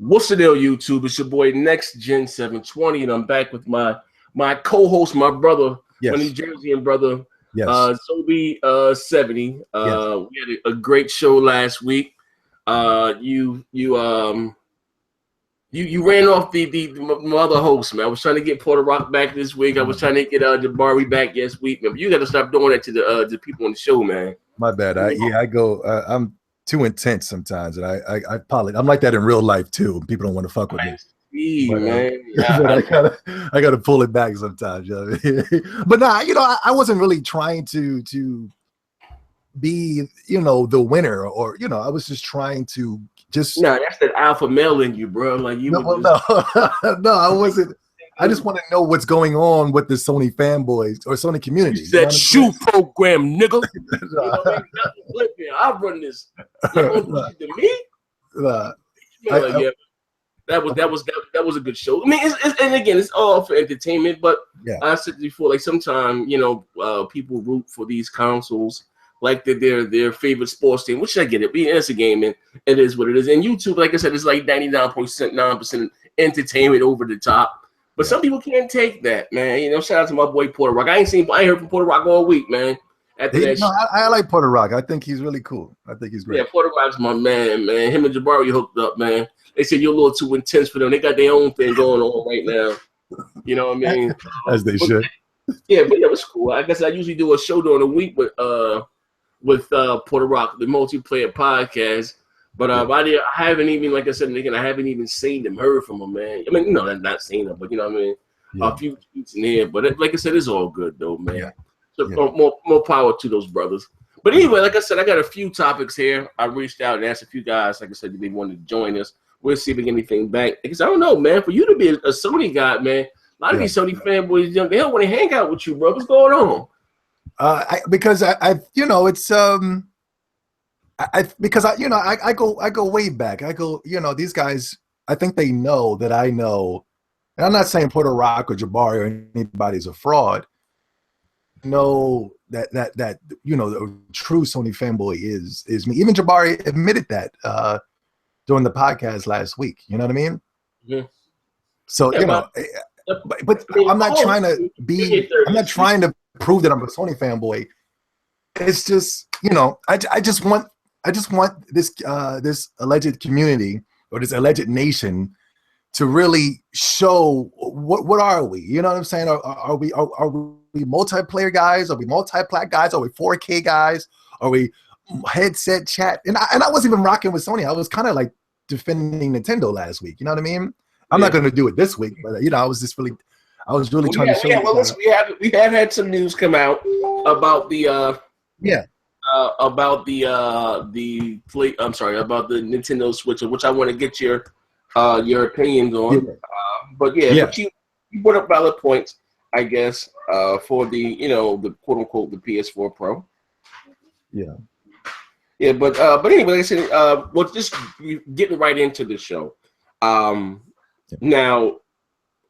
What's the deal, YouTube? It's your boy Next Gen 720, and I'm back with my co-host, my brother, my New Jersey brother, ZOBE70. We had a great show last week. You ran off the other host, man. I was trying to get Puerto Rock back this week. I was trying to get Jabari back this week, man. But you got to stop doing that to the people on the show, man. My bad. I'm too intense sometimes, and I apologize. I'm like that in real life too. People don't want to fuck with me. But, man. But I gotta pull it back sometimes. You know? But nah, I wasn't really trying to be, the winner, or I was just trying to just. No, that's that alpha male in you, bro. Like you. No, I wasn't. I just want to know what's going on with the Sony fanboys or Sony community. You said shoe program, nigga. I run this. To me? That was a good show. I mean, and again, it's all for entertainment. But I said before, like sometimes people root for these consoles like their favorite sports team, which I get it. It's a game, and it is what it is. And YouTube, like I said, is like 99.9% entertainment over the top. But some people can't take that, man. Shout out to my boy Puerto Rock. I ain't heard from Puerto Rock all week, man. I like Puerto Rock. I think he's really cool. I think he's great. Yeah, Puerto Rock's my man. Him and Jabari hooked up, man. They said you're a little too intense for them. They got their own thing going on right now. You know what I mean? As they should. Yeah, but it was cool. I guess I usually do a show during the week with Puerto Rock, the multiplayer podcast. But I haven't even, like I said, again, I haven't even seen them, heard from them, man. I mean, not seen them, but you know what I mean? A few tweets in here. But like I said, it's all good, though, man. Yeah. So more power to those brothers. But anyway, like I said, I got a few topics here. I reached out and asked a few guys, like I said, if they wanted to join us. We'll see if we get anything back. Because I don't know, man, for you to be a Sony guy, man, a lot of these Sony fanboys, they don't want to hang out with you, bro. What's going on? Because I go way back. I go, these guys, I think they know that I know, and I'm not saying Puerto Rock or Jabari or anybody's a fraud. Know that the true Sony fanboy is me. Even Jabari admitted that during the podcast last week. You know what I mean? Mm-hmm. So but I'm not trying to be. I'm not trying to prove that I'm a Sony fanboy. It's just I just want this this alleged community or this alleged nation to really show what are we? You know what I'm saying? Are we multiplayer guys? Are we multi-plat guys? Are we 4K guys? Are we headset chat? And I wasn't even rocking with Sony. I was kind of like defending Nintendo last week. You know what I mean? I'm not going to do it this week, but I was really trying to show. Yeah, well, listen, we have had some news come out about the about the Nintendo Switch, which I want to get your opinions on. But you brought up valid points, I guess, for the quote unquote the PS4 Pro. Yeah. Yeah, but anyway, like I said, well, just getting right into the show. Now,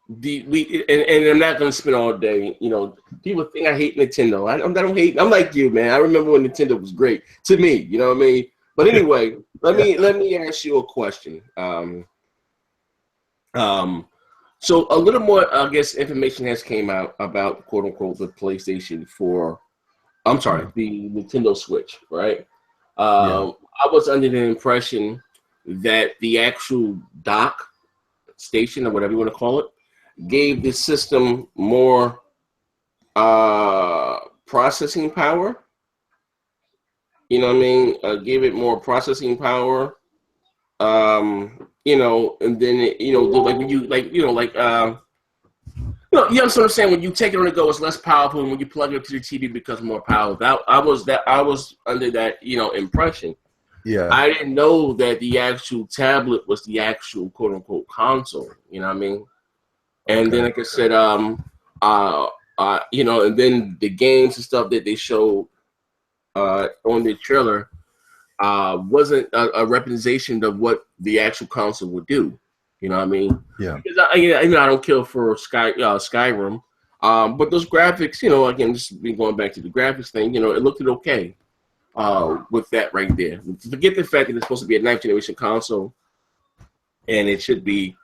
and I'm not gonna spend all day. People think I hate Nintendo. I don't hate. I'm like you, man. I remember when Nintendo was great to me. You know what I mean? But anyway, let me ask you a question. So a little more, I guess, information has came out about quote unquote the PlayStation 4. I'm sorry, the Nintendo Switch, right? I was under the impression that the actual dock station or whatever you want to call it gave the system more processing power. You know what I mean? Gave it more processing power. And then like when you you understand what I'm saying? When you take it on the go, it's less powerful, and when you plug it up to the TV, it becomes more powerful. I was under that impression. Yeah, I didn't know that the actual tablet was the actual quote unquote console. You know what I mean? And then, like I said, and then the games and stuff that they showed on the trailer wasn't a representation of what the actual console would do. You know what I mean? Yeah. Because I don't kill for Skyrim, but those graphics, again, just going back to the graphics thing, it looked okay with that right there. Forget the fact that it's supposed to be a 9th generation console. and it should be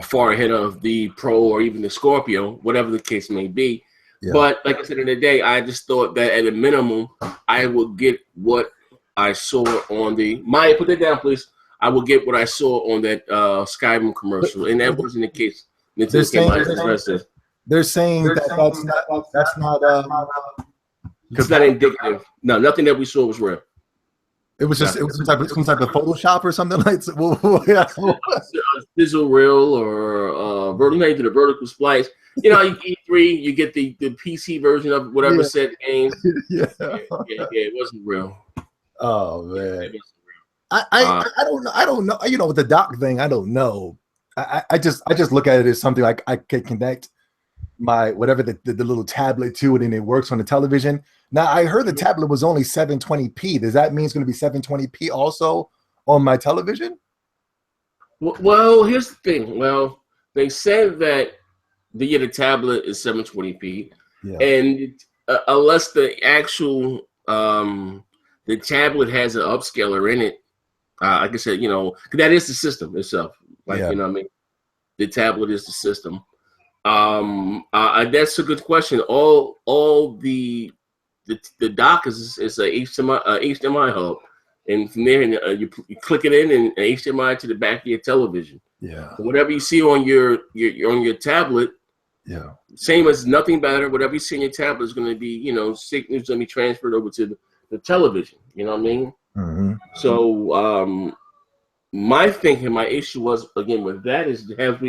far ahead of the Pro or even the Scorpio, whatever the case may be. Yeah. But like I said, in the day, I just thought that at a minimum, I would get what I saw on the Maya. Put that down, please. I will get what I saw on that Skyrim commercial, and that wasn't the case. They're saying that's not it's not indicative. No, nothing that we saw was real. It was just some type of Photoshop or something like that. Sizzle reel or vertical, the vertical splice. You know, E3, you get the PC version of whatever set game. Yeah, it wasn't real. Oh man, I don't know. You know, with the dock thing, I don't know. I just look at it as something like I can connect my whatever the little tablet to it, and it works on the television. Now I heard the tablet was only 720p. Does that mean it's going to be 720p also on my television? Well, here's the thing. Well, they said that the tablet is 720p, and unless the actual the tablet has an upscaler in it, like I said, you know, that is the system itself. Like you know what I mean, the tablet is the system. That's a good question. All the dock is a HDMI hub, and from there you click it in and HDMI to the back of your television. Yeah. Whatever you see on your tablet, same as nothing better. Whatever you see on your tablet is going to be, you know, signals going to be transferred over to the television. You know what I mean? Mm-hmm. So my thinking, my issue was again with that is have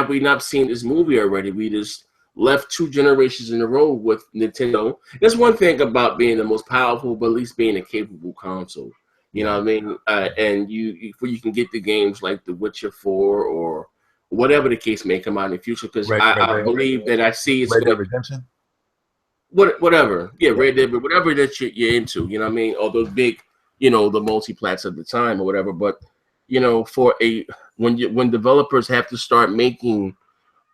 we not seen this movie already? We just left 2 generations in a row with Nintendo. There's one thing about being the most powerful, but at least being a capable console. You know what I mean? And you can get the games like The Witcher 4 or whatever the case may come out in the future. Because I believe that I see it's Red Dead Redemption. Whatever, Red Dead, whatever that you're into. You know what I mean? Or those big, you know, the multi-plats at the time or whatever. But you know, when developers have to start making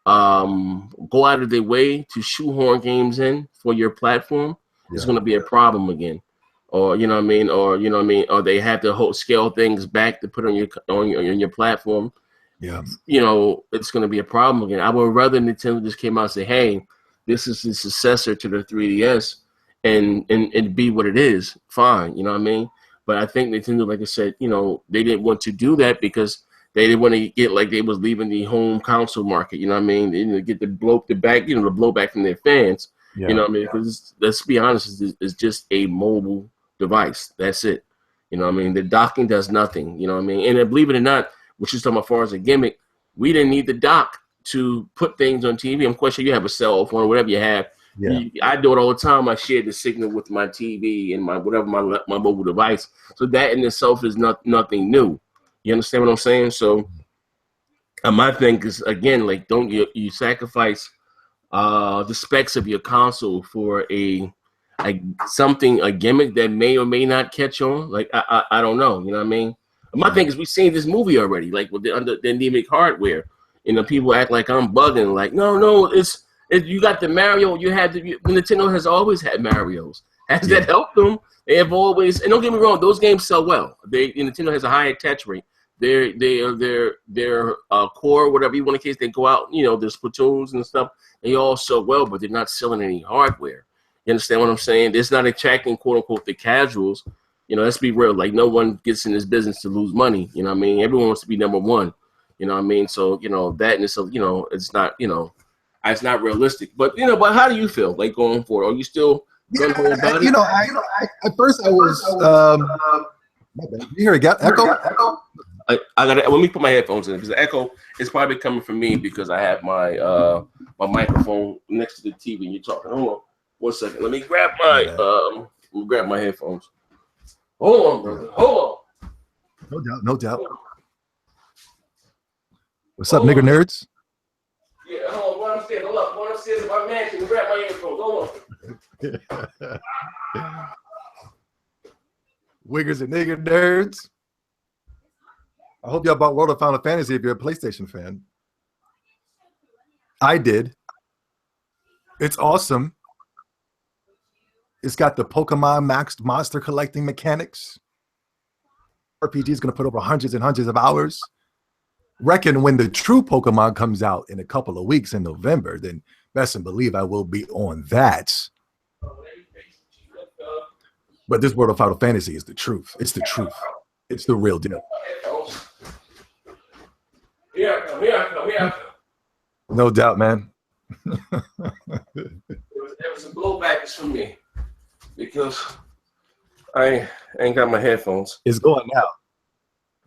go out of their way to shoehorn games in for your platform, it's going to be a problem again. Or you know what I mean, or they have to scale things back to put on your platform. Yeah, you know, it's going to be a problem again. I would rather Nintendo just came out and say, "Hey, this is the successor to the 3DS," and be what it is. Fine, you know what I mean. But I think Nintendo, like I said, you know, they didn't want to do that because they didn't want to get like they was leaving the home console market. You know what I mean? They didn't get the blowback from their fans. You know what I mean? Because let's be honest, it's just a mobile device. That's it. You know what I mean? The docking does nothing. You know what I mean? And believe it or not, which is talking about as far as a gimmick, we didn't need the dock to put things on TV. I'm quite sure you have a cell phone or whatever you have. Yeah. I do it all the time. I share the signal with my TV and my mobile device. So that in itself is nothing new. You understand what I'm saying? So my thing is, again, like, don't you sacrifice the specs of your console for a gimmick that may or may not catch on? Like, I don't know. You know what I mean? My thing is, we've seen this movie already, like with the endemic hardware. You know, people act like I'm bugging. Like, no, you got the Mario. Nintendo has always had Marios. Has that helped them? They have always, and don't get me wrong, those games sell well. Nintendo has a high attach rate. Their core, whatever you want to case, they go out. You know, there's Splatoons and stuff. They all sell well, but they're not selling any hardware. You understand what I'm saying? It's not attracting, quote unquote, the casuals. You know, let's be real. Like, no one gets in this business to lose money. You know what I mean? Everyone wants to be number one. You know what I mean? So, you know, that and it's, you know, it's not, you know, it's not realistic. But, you know, but how do you feel like going forward? Are you still gung ho about it? You know, at first I was you hear it echo? I gotta let me put my headphones in because the echo is probably coming from me because I have my my microphone next to the TV and you're talking. Hold on 1 second. Let me grab my headphones. Hold on, brother. Hold on. No doubt. What's up, nigger nerds? Yeah, hold on. What I'm saying, what I'm saying is my mansion. Grab my headphones. Hold on. Wiggers and nigger nerds. I hope y'all bought World of Final Fantasy if you're a PlayStation fan. I did. It's awesome. It's got the Pokemon maxed monster collecting mechanics. RPG is going to put over hundreds and hundreds of hours. reckon when the true Pokemon comes out in a couple of weeks in November, then best and believe I will be on that. But this World of Final Fantasy is the truth. It's the truth. It's the real deal. Yeah. No doubt, man. There was some blowback from me because I ain't got my headphones. It's going now.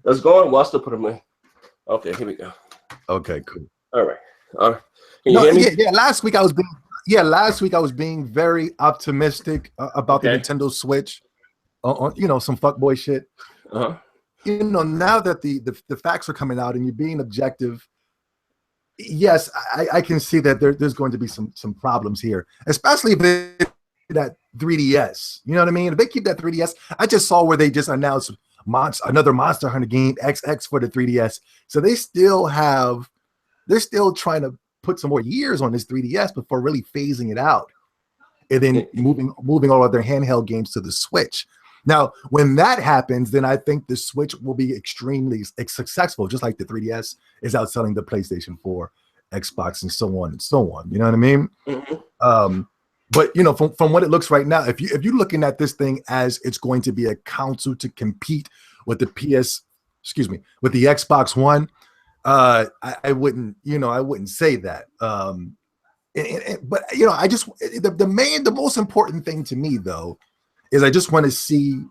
Let's go on. Well, I'll still put them in. Okay, here we go. Okay, cool. All right. Can you hear me? Yeah. Last week I was being very optimistic about the Nintendo Switch. On some fuckboy shit. Uh-huh. Now that the facts are coming out and you're being objective, yes, I can see that there's going to be some problems here, especially if that 3DS. You know what I mean? If they keep that 3DS, I just saw where they just announced another Monster Hunter game XX for the 3DS. So they're still trying to put some more years on this 3DS before really phasing it out, and then moving all of their handheld games to the Switch. Now, when that happens, then I think the Switch will be extremely successful, just like the 3DS is outselling the PlayStation 4, Xbox, and so on and so on. You know what I mean? Mm-hmm. But from what it looks right now, if you're looking at this thing as it's going to be a console to compete with the with the Xbox One, I wouldn't say that. But the most important thing to me though is I just want to see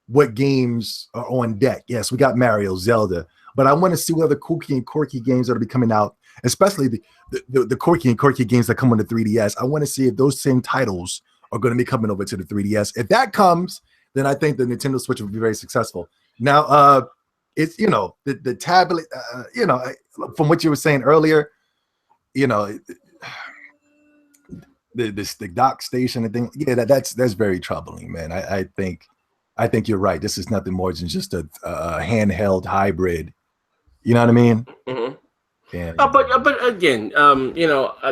what games are on deck. Yes, we got Mario, Zelda, but I want to see what other kooky and quirky games that will be coming out, especially the quirky and quirky games that come on the 3DS. I want to see if those same titles are going to be coming over to the 3DS. If that comes, then I think the Nintendo Switch will be very successful. Now, it's the tablet. From what you were saying earlier, the dock station and thing. Yeah, that's very troubling, man. I think you're right. This is nothing more than just a handheld hybrid. You know what I mean? Mm-hmm. Yeah. But again,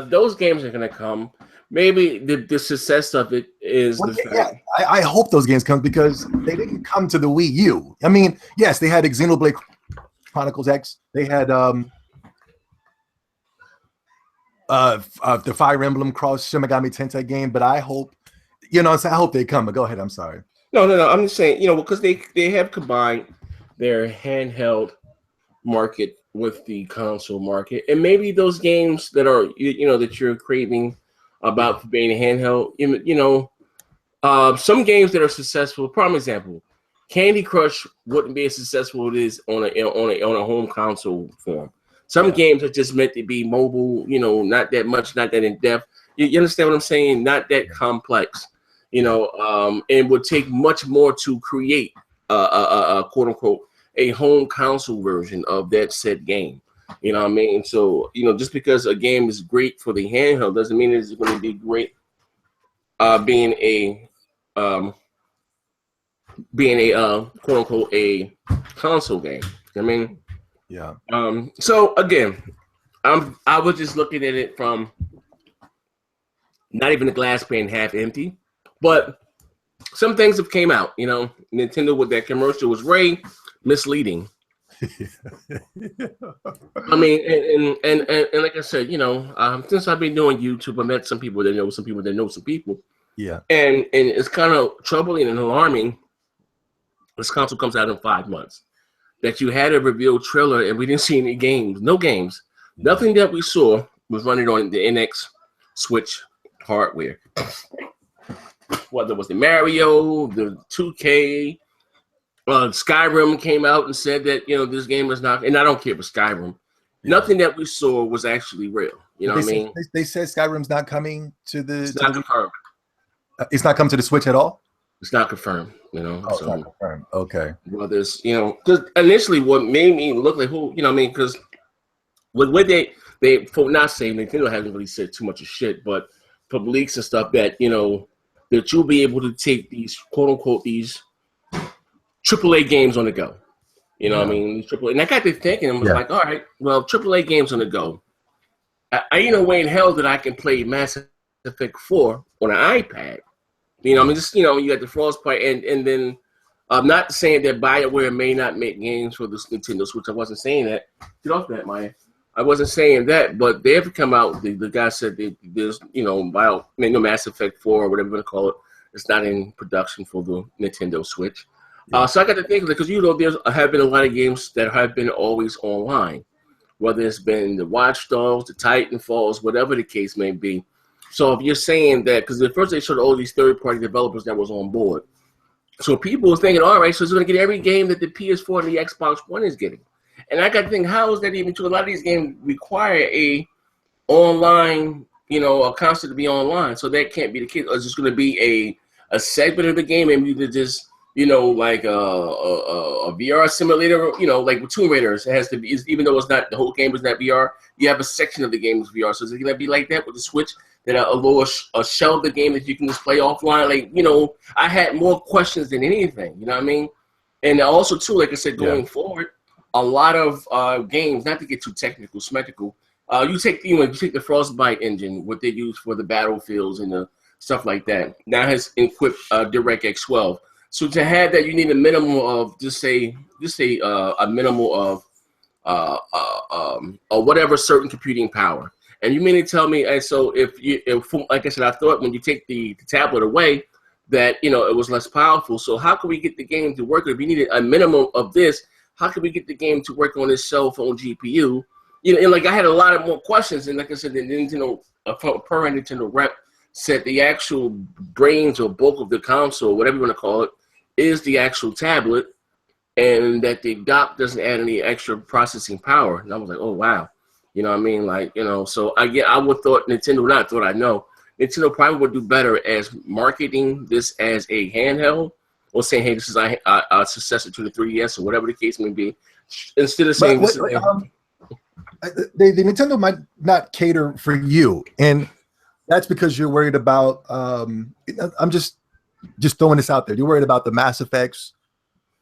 those games are gonna come. Maybe the success of it is fact. I hope those games come because they didn't come to the Wii U. I mean, yes, they had Xenoblade Chronicles X. They had the Fire Emblem Cross Shin Megami Tensei game, but I hope, I hope they come. But go ahead. I'm sorry. No. I'm just saying, because they have combined their handheld market with the console market, and maybe those games that are that you're craving about being handheld, some games that are successful. Prime example, Candy Crush wouldn't be as successful as it is on a home console form. Some games are just meant to be mobile, not that much, not that in depth. You understand what I'm saying? Not that complex, and would take much more to create a quote unquote a home console version of that said game. You know what I mean? So, just because a game is great for the handheld doesn't mean it's going to be great being a quote unquote a console game. I mean, yeah. So again, I was just looking at it from not even the glass being half empty, but some things have came out. Nintendo with that commercial was very misleading. I mean, and like I said, since I've been doing YouTube, I met some people that know some people that know some people. Yeah. And it's kind of troubling and alarming. This console comes out in 5 months. That you had a revealed trailer and we didn't see any games. No games. Nothing that we saw was running on the NX Switch hardware. Whether it was the Mario, the 2K, Skyrim came out and said that this game is not, and I don't care for Skyrim. Yeah. Nothing that we saw was actually real. You know what I mean? They said Skyrim's not coming to the. It's not confirmed. It's not come to the Switch at all. It's not confirmed. Oh, it's not confirmed. Okay. Well, there's because initially what made me look like because with what they for not saying Nintendo hasn't really said too much of shit, but from leaks and stuff that that you'll be able to take these quote unquote these AAA games on the go. What I mean? AAA, and I got to thinking, I was like, all right, well, AAA games on the go. I ain't no way in hell that I can play Mass Effect 4 on an iPad. You got the Frostbite and then I'm not saying that BioWare may not make games for this Nintendo Switch. I wasn't saying that. Get off that, Maya. I wasn't saying that, but they have come out. The guy said there's, Mass Effect 4 or whatever you want to call it. It's not in production for the Nintendo Switch. Yeah. So I got to think of it because there have been a lot of games that have been always online, whether it's been the Watch Dogs, the Titanfalls, whatever the case may be. So if you're saying that, because at first they showed all these third-party developers that was on board. So people were thinking, all right, so it's going to get every game that the PS4 and the Xbox One is getting. And I got to think, how is that even true? A lot of these games require a online, a console to be online. So that can't be the case. It's just going to be a segment of the game and you just, like a VR simulator, like with Tomb Raider. It has to be, even though it's not, the whole game is not VR, you have a section of the game is VR. So is it going to be like that with the Switch? That a shell of the game that you can just play offline. Like, I had more questions than anything, you know what I mean? And also, too, like I said, going forward, a lot of games, not to get too technical, symmetrical, you take the Frostbite engine, what they use for the battlefields and the stuff like that. Now has equipped DirectX 12. So to have that, you need a minimum of, just say a minimal of whatever certain computing power. And you mean to tell me, and so if like I said, I thought when you take the tablet away that, it was less powerful. So how can we get the game to work? If you needed a minimum of this, how can we get the game to work on this cell phone GPU? And like I had a lot of more questions. And like I said, the Nintendo, per Nintendo rep said the actual brains or bulk of the console, whatever you want to call it, is the actual tablet, and that the dock doesn't add any extra processing power. And I was like, oh, wow. You know what I mean? Like, so I would thought Nintendo probably would do better as marketing this as a handheld or saying, hey, this is our successor to the 3DS or whatever the case may be. Instead of saying the Nintendo might not cater for you. And that's because you're worried about, I'm just throwing this out there. You're worried about the Mass Effects,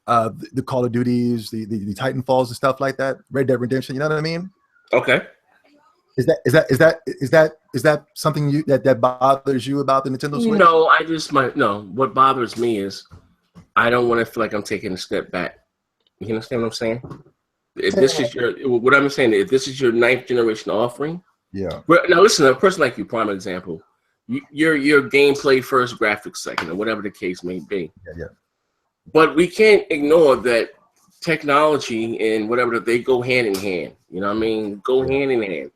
the Call of Duties, the Titanfalls and stuff like that, Red Dead Redemption, you know what I mean? Okay. Is that something that bothers you about the Nintendo Switch? No, what bothers me is I don't want to feel like I'm taking a step back. You understand what I'm saying? If this is if this is your 9th generation offering. Yeah. Now listen, a person like you, prime example, your gameplay first, graphics second, or whatever the case may be. Yeah. But we can't ignore that technology and whatever, they go hand in hand. You know what I mean? Go hand in hand.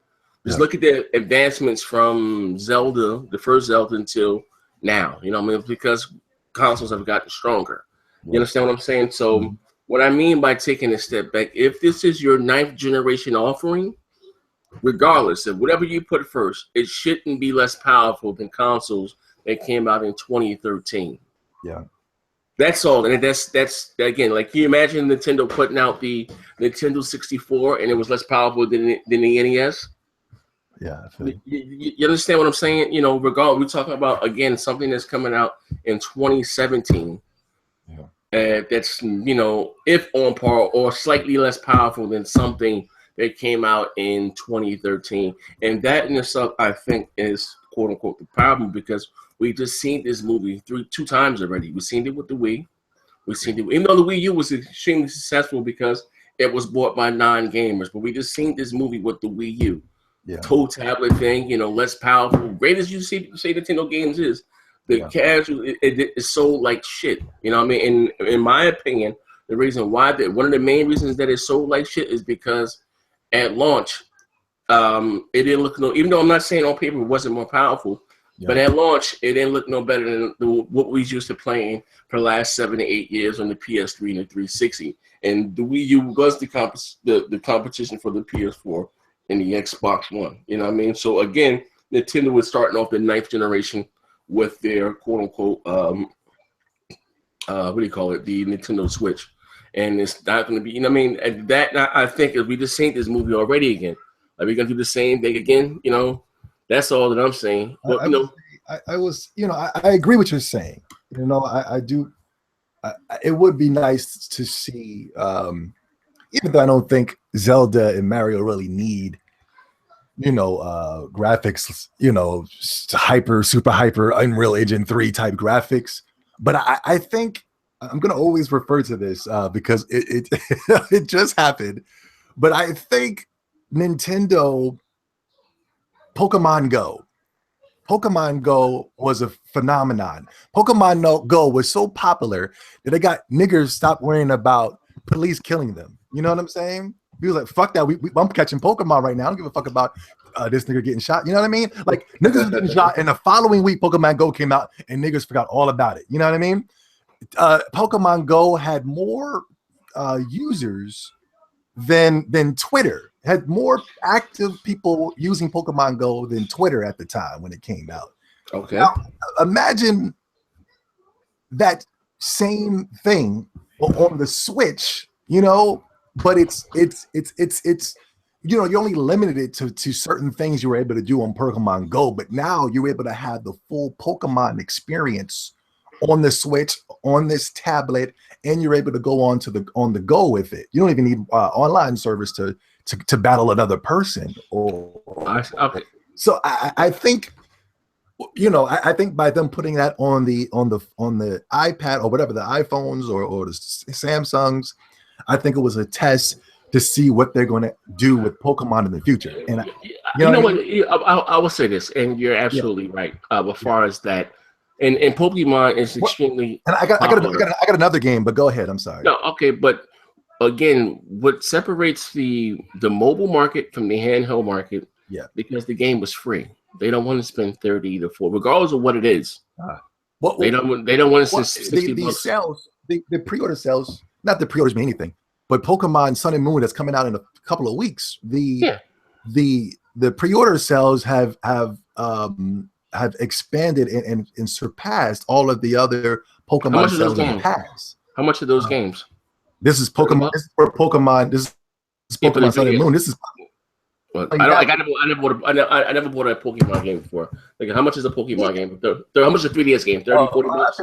Just look at the advancements from Zelda, the first Zelda, until now. You know what I mean? Because consoles have gotten stronger. You understand what I'm saying? So what I mean by taking a step back, if this is your 9th generation offering, regardless of whatever you put first, it shouldn't be less powerful than consoles that came out in 2013. Yeah. That's all. And that's again, like, can you imagine Nintendo putting out the Nintendo 64 and it was less powerful than the NES? Yeah. You understand what I'm saying? Regardless, we're talking about, again, something that's coming out in 2017. Yeah. That's, if on par or slightly less powerful than something that came out in 2013. And that in itself, I think, is, quote unquote, the problem, because we just seen this movie two times already. We've seen it with the Wii. Even though the Wii U was extremely successful because it was bought by non-gamers, but we just seen this movie with the Wii U. Yeah. Toe tablet thing, less powerful. Great as you say Nintendo games is, the casual, it is sold like shit. You know what I mean? And in my opinion, the reason why one of the main reasons that it sold like shit is because at launch, it didn't look even though I'm not saying on paper it wasn't more powerful, but at launch, it didn't look no better than what we used to playing for the last 7 to 8 years on the PS3 and the 360. And the Wii U was the competition for the PS4 and the Xbox One. You know what I mean? So again, Nintendo was starting off the 9th generation with their quote unquote, what do you call it? The Nintendo Switch. And it's not going to be, you know what I mean? And that, I think, is we just seen this movie already again. Are we going to do the same thing again? That's all that I'm saying. But, I agree with what you're saying. I do. It would be nice to see, even though I don't think Zelda and Mario really need, graphics, super hyper Unreal Engine 3 type graphics. But I think I'm gonna always refer to this because it it just happened, but I think Nintendo Pokemon Go. Pokemon Go was a phenomenon. Pokemon Go was so popular that they got niggers stop worrying about police killing them. You know what I'm saying? We was like, fuck that. I'm catching Pokemon right now. I don't give a fuck about this nigga getting shot. You know what I mean? Like niggas was getting shot, and the following week Pokemon Go came out, and niggas forgot all about it. You know what I mean? Pokemon Go had more users than Twitter. Had more active people using Pokemon Go than Twitter at the time when it came out. Okay. Now, imagine that same thing on the Switch, you know, but it's you know, you only limited it to certain things you were able to do on Pokemon Go, but now you're able to have the full Pokemon experience on the Switch, on this tablet, and you're able to go on the go with it. You don't even need online service to battle another person. Okay. So I think, you know, I think by them putting that on the iPad or whatever, the iPhones or the Samsungs, I think it was a test to see what they're going to do with Pokemon in the future. And you know what? I will say this, and you're absolutely right. As far as that, and Pokemon is extremely. And I got another game, but go ahead. I'm sorry. No, okay, but again, what separates the mobile market from the handheld market? Yeah, because the game was free. They don't want to spend 30 to 40, regardless of what it is. They don't want to spend 60 bucks. Sales, the pre-order sales, not the pre-orders mean anything, but Pokemon Sun and Moon that's coming out in a couple of weeks. The pre-order sales have expanded and surpassed all of the other Pokemon sales in the past. How much are those games? This is Pokemon. This is for Pokemon. This is Pokemon Sun and Moon. This is. I never bought a Pokemon game before. Like, how much is a Pokemon game? How much is a 3DS game? 30, 40 bucks?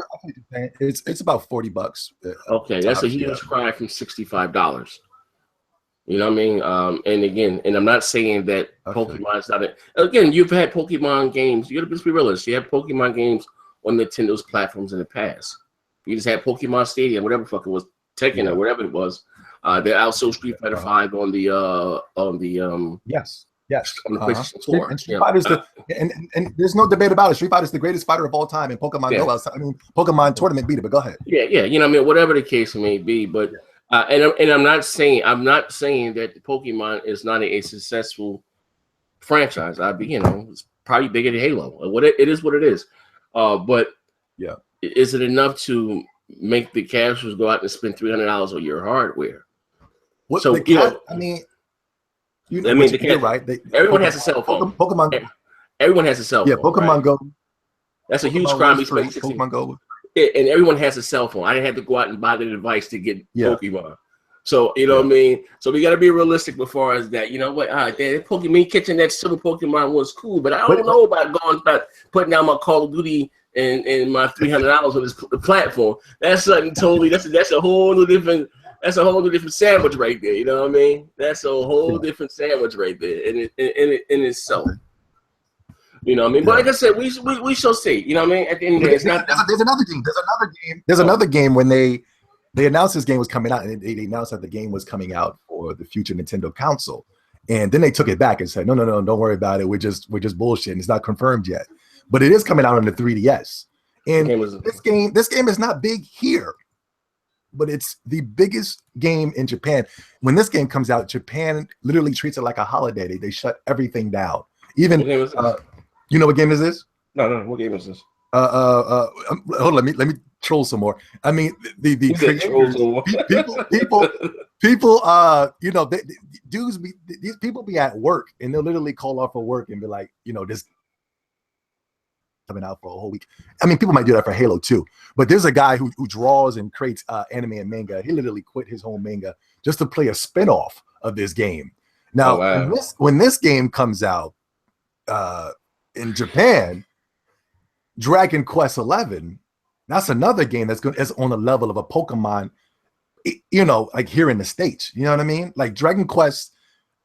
It's about $40. Okay, that's a huge cry from $65. You know what I mean? And again, and I'm not saying that Pokemon's not it. Again, you've had Pokemon games. You gotta just be realistic. You have Pokemon games on Nintendo's platforms in the past. You just had Pokemon Stadium, whatever the fuck it was, Tekken or whatever it was. They also Street Fighter 5 on the yes on the PlayStation 4. And Street Fighter's and there's no debate about it. Street Fighter's the greatest fighter of all time, and Pokemon Go. I mean, Pokemon Tournament beat it. But go ahead. Yeah, you know what I mean. Whatever the case may be, but and I'm not saying that Pokemon is not a successful franchise. It's probably bigger than Halo. It is what it is. But yeah, is it enough to make the casuals go out and spend $300 on your hardware? You're right. Everyone has a cell phone. Pokemon. Everyone has a cell phone. Yeah, Pokemon Go. That's a huge crime. Pokemon Go. And everyone has a cell phone. I didn't have to go out and buy the device to get Pokemon. So you know what I mean. So we got to be realistic as far as that. You know what? Pokemon catching that silver Pokemon was cool, but I don't know about putting down my Call of Duty and my $300 on this platform. That's something totally. That's a whole new different. That's a whole new different sandwich right there. You know what I mean? That's a whole different sandwich right there, and it's so. You know what I mean? But like I said, we shall see. You know what I mean? At the end of the day, it's not. There's another game. There's another game when they announced this game was coming out, and they announced that the game was coming out for the future Nintendo console, and then they took it back and said, no, don't worry about it. We're just bullshitting. It's not confirmed yet, but it is coming out on the 3DS. And this game is not big here, but it's the biggest game in Japan. When this game comes out, Japan literally treats it like a holiday. They shut everything down. Even you know what game is this? No. What game is this? Hold on. Let me troll some more. I mean, the people. You know, these people be at work and they'll literally call off of work and be like, you know, this coming out for a whole week. I mean, people might do that for Halo too, but there's a guy who draws and creates anime and manga. He literally quit his whole manga just to play a spinoff of this game. Now, when this game comes out in Japan, Dragon Quest 11, that's another game that's on the level of a Pokemon, you know, like here in the States. You know what I mean? Like Dragon Quest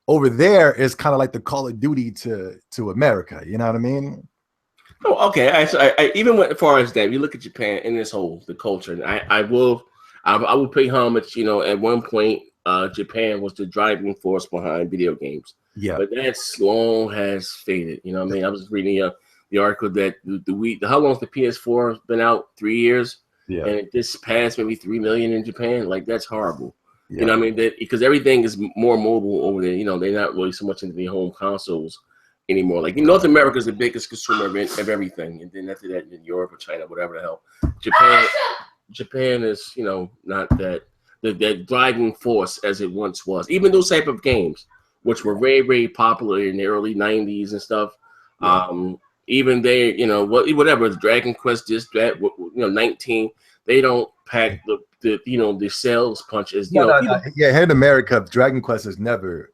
over there is kind of like the Call of Duty to America. You know what I mean? Oh, okay. I even went as far as that. You look at Japan and this whole the culture, and I will pay homage. You know, at one point, Japan was the driving force behind video games, Yeah, but that's long has faded. You know what I mean? I was reading the article that how long's the PS4 been out? 3 years, yeah, and it just passed maybe 3 million in Japan. Like that's horrible. You yeah, know what I mean? That because everything is more mobile over there. You know, they're not really so much into the home consoles anymore. Like North America is the biggest consumer of everything, and then after that, in Europe or China, whatever the hell. Japan is not that driving force as it once was. Even those type of games, which were very very popular in the early '90s and stuff. yeah. Even they, whatever Dragon Quest, just that 19, they don't pack the sales punch as No, no, people. no. Yeah, here in America, Dragon Quest has never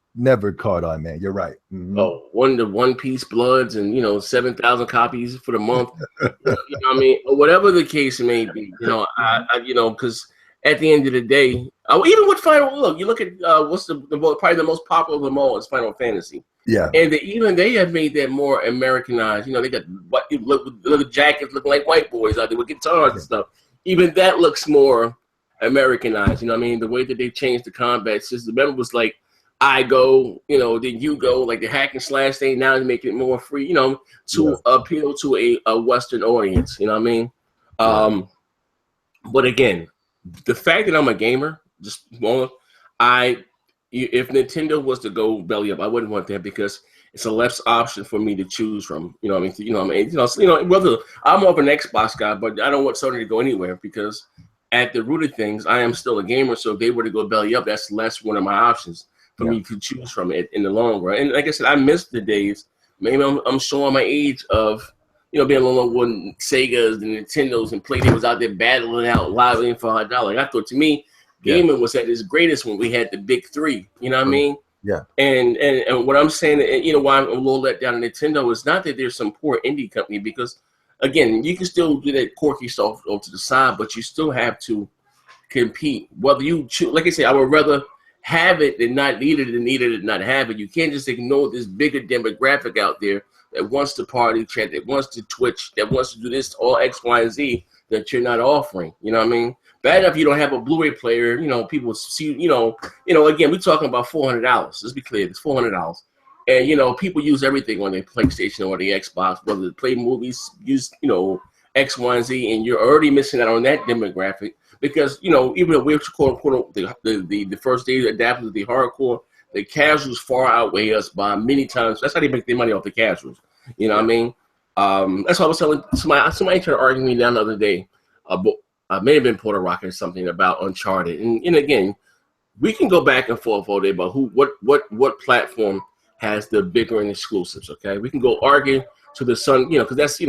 caught on, man. You're right. Mhm. Oh, the One Piece Bloods and 7,000 copies for the month. You know what I mean? Or whatever the case may be. Because at the end of the day, even with Final, you look at what's probably the most popular of them all is Final Fantasy. Yeah, And even they have made that more Americanized. They got what look jackets looking like white boys out there with guitars and stuff. Even that looks more Americanized. You know what I mean? The way that they changed the combat system. Remember, it was like I go, then you go, like the hack and slash thing. Now they make it more free, to appeal to a Western audience. You know what I mean? But again, the fact that I'm a gamer, if Nintendo was to go belly up, I wouldn't want that because it's a less option for me to choose from. You know what I mean? Whether I'm more of an Xbox guy, but I don't want Sony to go anywhere because at the root of things, I am still a gamer. So if they were to go belly up, that's less one of my options for me to choose from it in the long run. And like I said, I miss the days. Maybe I'm showing my age of being alone when Sega's and Nintendo's and Playday was out there battling out live in for $100. I thought to me, gaming was at its greatest when we had the big three. You know what I mean? yeah, And what I'm saying, and why I'm a little let down on Nintendo is not that there's some poor indie company because, again, you can still do that quirky stuff over to the side, but you still have to compete. Whether you choose, like I say, I would rather have it than not need it and need it and not have it. You can't just ignore this bigger demographic out there that wants to party chat, that wants to Twitch, that wants to do this all X, Y, and Z that you're not offering. You know what I mean? Bad enough you don't have a Blu-ray player. People see. Again, we're talking about $400. Let's be clear, it's $400. And people use everything on their PlayStation or the Xbox, whether they play movies, use X, Y, and Z, and you're already missing out on that demographic. Because even though we're quote unquote the first day adapted to the hardcore, the casuals far outweigh us by many times. That's how they make their money off the casuals. You know what I mean? That's why I was telling somebody tried to argue me down the other day. May have been Puerto Rico or something about Uncharted. And again, we can go back and forth all day about what platform has the bigger and exclusives. Okay, we can go argue to the sun, because that's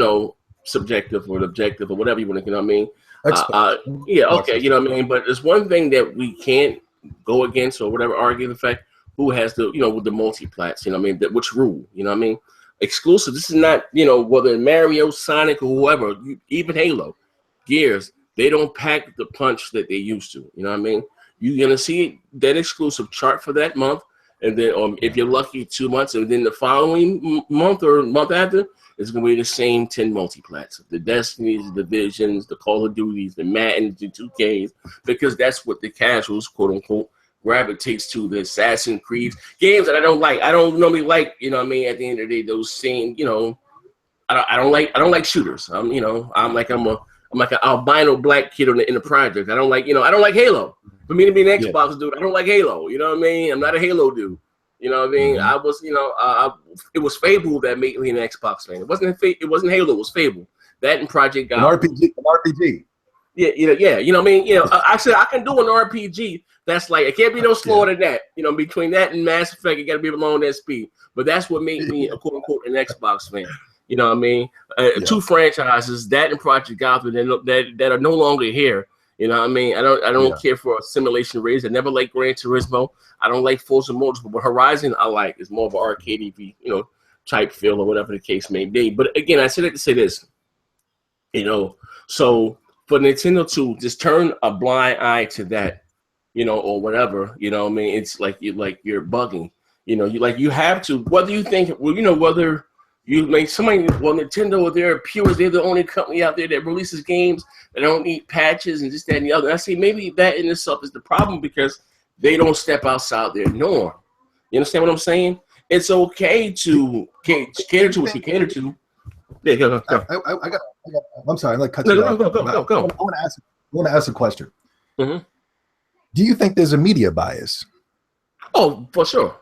subjective or objective or whatever you want to. You know what I mean? Okay, you know what I mean. But there's one thing that we can't go against or whatever argue the fact who has the with the multi-plats. You know what I mean? Which rule? You know what I mean? Exclusive. This is not whether Mario, Sonic, or whoever, even Halo, Gears. They don't pack the punch that they used to. You know what I mean? You're gonna see that exclusive chart for that month, and then if you're lucky, 2 months, and then the following month or month after, it's gonna be the same 10 multiplats. The Destinies, the Divisions, the Call of Duties, the Maddens, the 2Ks, because that's what the casuals, quote unquote, gravitates to. The Assassin's Creed games that I don't like. I don't normally like. You know what I mean? At the end of the day, those same. I don't like shooters. I'm like an albino black kid in the project. I don't like Halo. For me to be an Xbox dude, I don't like Halo. You know what I mean? I'm not a Halo dude. You know what I mean? I was, it was Fable that made me an Xbox fan. It wasn't Halo. It was Fable. That and Project Gotham. An RPG. Yeah. You know what I mean? I said I can do an RPG. That's like it can't be no slower than that. Between that and Mass Effect, you got to be along that speed. But that's what made me a quote unquote an Xbox fan. You know what I mean? Two franchises, that and Project Gotham, that are no longer here. You know what I mean? I don't care for a simulation race. I never liked Gran Turismo. I don't like Forza Motorsport, but Horizon I like. It's more of an arcade, type feel or whatever the case may be. But again, I said it to say this. So for Nintendo to just turn a blind eye to that, or whatever, what I mean? It's like you're bugging. You have to, whether you think, whether You like somebody, well, Nintendo, they're pure. They're the only company out there that releases games that don't need patches and this, that, and the other. I say maybe that in itself is the problem because they don't step outside their norm. You understand what I'm saying? It's okay to cater to what you cater to. Yeah, go. I'm sorry, I'm gonna cut you off. Go. I want to ask a question. Mm-hmm. Do you think there's a media bias? Oh, for sure.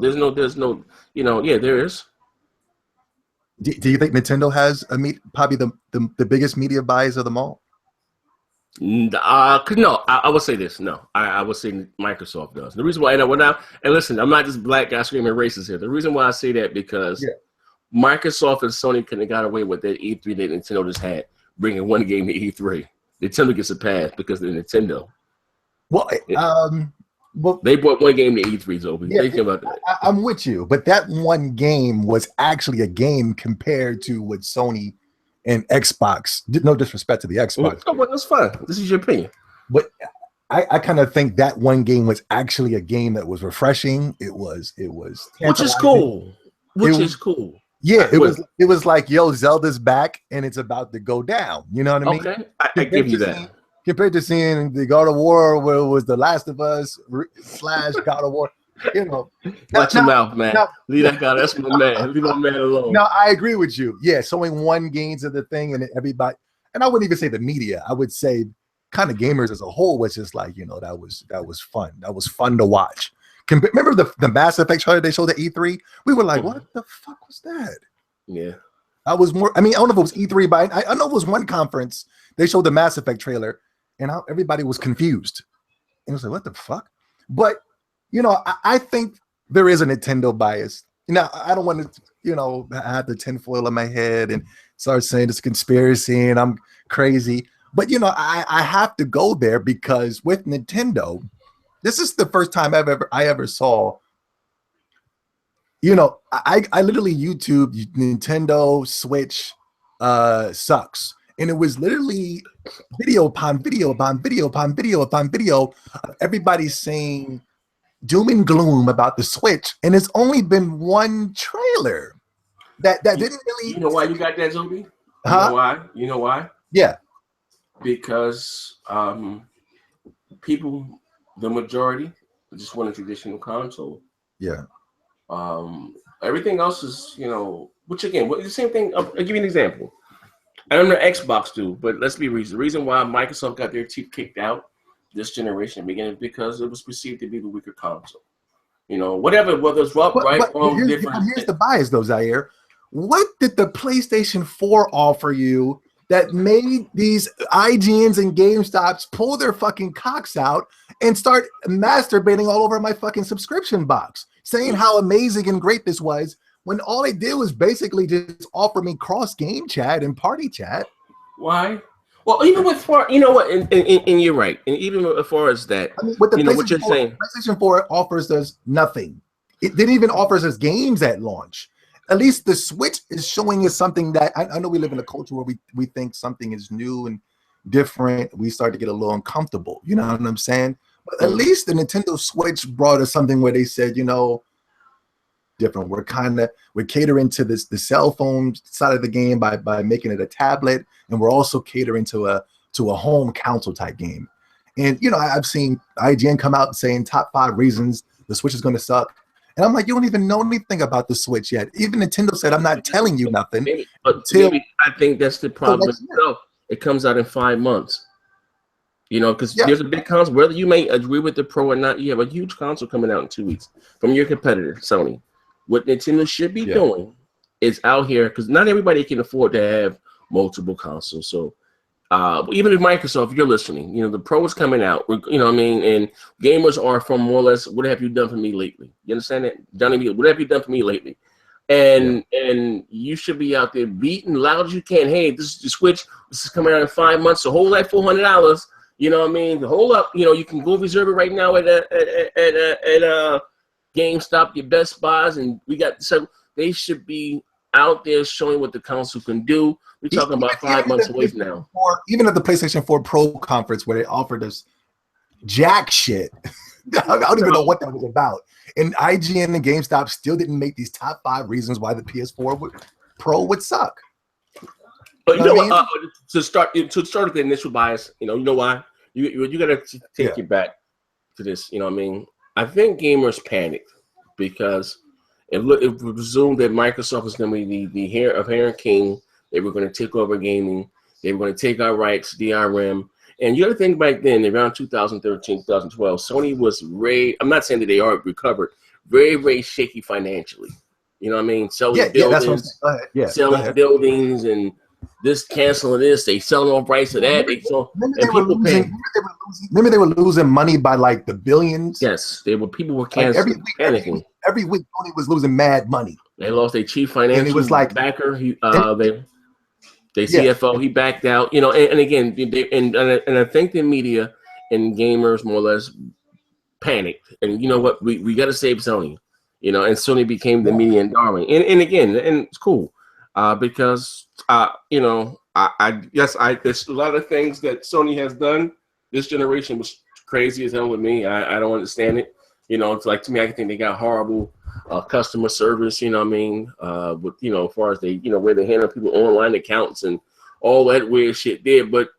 There's no. Yeah, there is. Do you think Nintendo has probably the biggest media bias of them all? No, I would say this. No, I would say Microsoft does. The reason why, and listen, I'm not just black guy screaming racist here. The reason why I say that because Microsoft and Sony couldn't have got away with that E3 that Nintendo just had, bringing one game to E3. Nintendo gets a pass because they're Nintendo. Well, they brought one game to E3, Zobe. Yeah, think about that. I'm with you, but that one game was actually a game compared to what Sony and Xbox. No disrespect to the Xbox. Oh, well, that's fine. This is your opinion. But I kind of think that one game was actually a game that was refreshing. It was which is cool. Is cool. Yeah, it was like, yo, Zelda's back and it's about to go down. You know what I mean? Okay, I give you that. Compared to seeing the God of War where it was The Last of Us / God of War, Watch your mouth, man. Leave that guy. That's my man. Leave my man alone. No, I agree with you. Yeah, showing one gains of the thing and everybody, and I wouldn't even say the media. I would say kind of gamers as a whole was just like, that was fun. That was fun to watch. Remember the Mass Effect trailer they showed at E3? We were like, what the fuck was that? Yeah. I was more. I mean, I don't know if it was E3, but I know it was one conference. They showed the Mass Effect trailer, and everybody was confused. And it was like, what the fuck? But I think there is a Nintendo bias. I don't want to, have the tinfoil in my head and start saying it's a conspiracy and I'm crazy. But I have to go there because with Nintendo, this is the first time I ever saw. I literally YouTube Nintendo Switch sucks. And it was literally video upon video upon video upon video upon video of everybody saying doom and gloom about the Switch. And it's only been one trailer that didn't really. You know why you got that, Zobe? You know why? Yeah. Because people, the majority, just want a traditional console. Yeah. Everything else is, which again, the same thing. I'll give you an example. I don't know Xbox do, but let's be real. The reason why Microsoft got their teeth kicked out this generation beginning because it was perceived to be the weaker console. Whether it's right, wrong, different. Here's the bias, though, Zaire. What did the PlayStation 4 offer you that made these IGNs and GameStops pull their fucking cocks out and start masturbating all over my fucking subscription box, saying how amazing and great this was, when all they did was basically just offer me cross game chat and party chat? Why? Well, even with far, and you're right. And even as far as that, with the what you're saying, PlayStation 4 offers us nothing. It didn't even offer us games at launch. At least the Switch is showing us something that I know we live in a culture where we think something is new and different. We start to get a little uncomfortable. You know what I'm saying? But at least the Nintendo Switch brought us something where they said, different. We're catering to the cell phone side of the game by making it a tablet, and we're also catering to a home console type game. And I've seen IGN come out saying top 5 reasons the Switch is going to suck, and I'm like, you don't even know anything about the Switch yet. Even Nintendo said, I'm not telling you nothing. Maybe I think that's the problem. It comes out in 5 months. Because there's a big console. Whether you may agree with the Pro or not, you have a huge console coming out in 2 weeks from your competitor, Sony. What Nintendo should be doing is out here, because not everybody can afford to have multiple consoles. So even if Microsoft, if you're listening, the Pro is coming out, and gamers are from more or less, what have you done for me lately? You understand that? Johnny, what have you done for me lately? And you should be out there beating loud as you can. Hey, this is the Switch. This is coming out in 5 months. So hold that $400. You know what I mean? Hold up. You can go reserve it right now at GameStop, your Best Buys, and so they should be out there showing what the console can do. We're talking about 5 months away from now. Even at the PlayStation 4 Pro conference where they offered us jack shit, I don't even know what that was about. And IGN and GameStop still didn't make these top 5 reasons why the PS4 would. Pro would suck. But you know what? To start with the initial bias, you know why? You got to take it back to this. You know what I mean? I think gamers panicked because it presumed that Microsoft was going to be the heir apparent king. They were going to take over gaming. They were going to take our rights, DRM. And you got to think back then, around 2013, 2012, Sony was I'm not saying that they are recovered, very, very shaky financially. You know what I mean? Selling buildings, selling buildings, and this canceling this, they selling off rights of that. Remember they were losing money by like the billions. Yes, people were canceling, panicking. Every week, Sony was losing mad money. They lost their chief financial backer. They CFO, he backed out. You know, and again, and I think the media and gamers more or less panicked. And you know what? We got to save Sony. You know, and Sony became the media and darling. And again, and it's cool because you know, there's a lot of things that Sony has done. This generation was crazy as hell with me. I don't understand it. You know, it's like, to me, I think they got horrible customer service, you know what I mean? With, you know, as far as where they handle people online accounts and all that weird shit there. But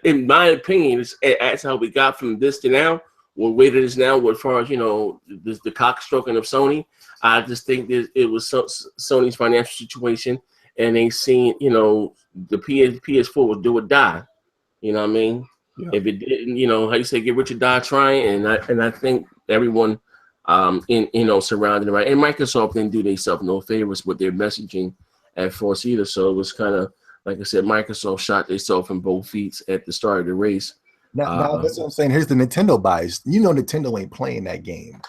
in my opinion, that's how we got from this to now. What way it is now, as far as, you know, the cock stroking of Sony. I just think that it was Sony's financial situation, and they seen, you know, the PS4 was do or die. You know what I mean? Yeah. If it didn't, you know, how you say, get rich or die trying. And I think everyone surrounding it, right? And Microsoft didn't do themselves no favors with their messaging at first either. So it was kind of, like I said, Microsoft shot themselves in both feet at the start of the race. Now that's what I'm saying. Here's the Nintendo bias. You know, Nintendo ain't playing that game.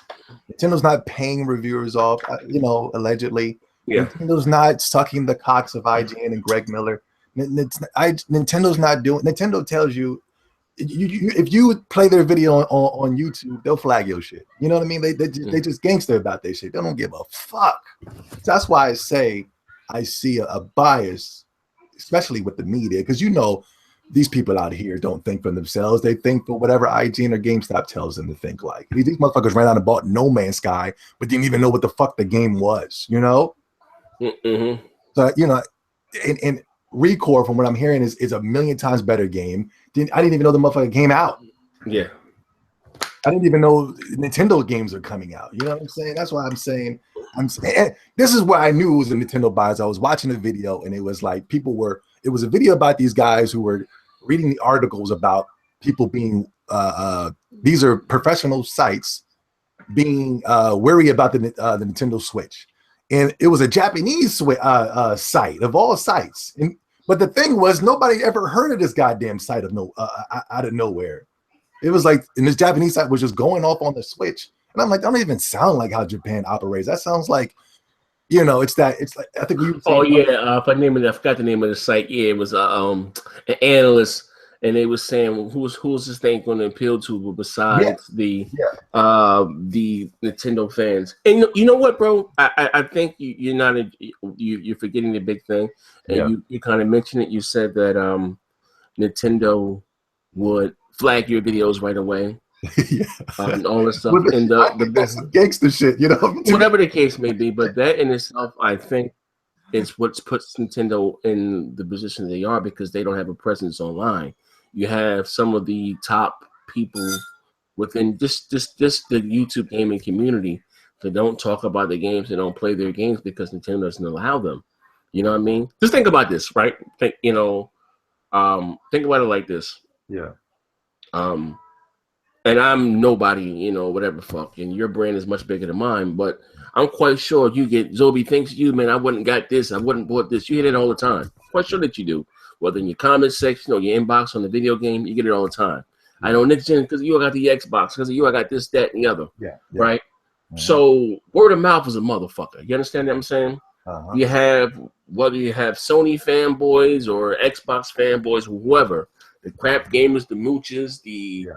Nintendo's not paying reviewers off, you know, allegedly. Yeah. Nintendo's not sucking the cocks of IGN and Greg Miller. Nintendo's not doing. Nintendo tells you, if you play their video on YouTube, they'll flag your shit. You know what I mean? They just gangster about their shit. They don't give a fuck. That's why I say I see a bias, especially with the media, because you know these people out here don't think for themselves. They think for whatever IGN or GameStop tells them to think like. These motherfuckers ran out and bought No Man's Sky, but didn't even know what the fuck the game was. You know? Mm-hmm. So you know, and Recore, from what I'm hearing, is a million times better game. I didn't even know the motherfucker came out. Yeah. I didn't even know Nintendo games are coming out. You know what I'm saying? That's why I'm saying this is where I knew it was a Nintendo bias. I was watching a video and it was like it was a video about these guys who were reading the articles about people being these are professional sites being wary about the Nintendo Switch. And it was a Japanese site of all sites. But the thing was, nobody ever heard of this goddamn site out of nowhere. It was like, and this Japanese site was just going off on the Switch. And I'm like, that don't even sound like how Japan operates. That sounds like, you know, it's like, I think we. Oh yeah, I forgot the name of the site. Yeah, it was an analyst, and they was saying, well, who's this thing going to appeal to besides the Nintendo fans? And you know what, bro? I think you're forgetting the big thing, and you kind of mentioned it. You said that Nintendo would flag your videos right away. And all this stuff, and the gangster shit, you know, whatever the case may be. But that in itself, I think, is what puts Nintendo in the position they are, because they don't have a presence online. You have some of the top people within just the YouTube gaming community that don't talk about the games, they don't play their games because Nintendo doesn't allow them. You know what I mean? Just think about this, right? Think about it like this. Yeah. And I'm nobody, you know, whatever fuck, and your brand is much bigger than mine, but I'm quite sure you get, Zobe, thanks to you, man, I wouldn't got this, I wouldn't bought this. You hear it all the time. Quite sure that you do. Whether in your comment section or your inbox on the video game, you get it all the time. I know next gen, because you got the Xbox, because you I got this, that, and the other. Yeah. Right? Mm-hmm. So word of mouth is a motherfucker. You understand what I'm saying? Uh-huh. You have, whether you have Sony fanboys or Xbox fanboys, whoever, the crap gamers, the mooches, the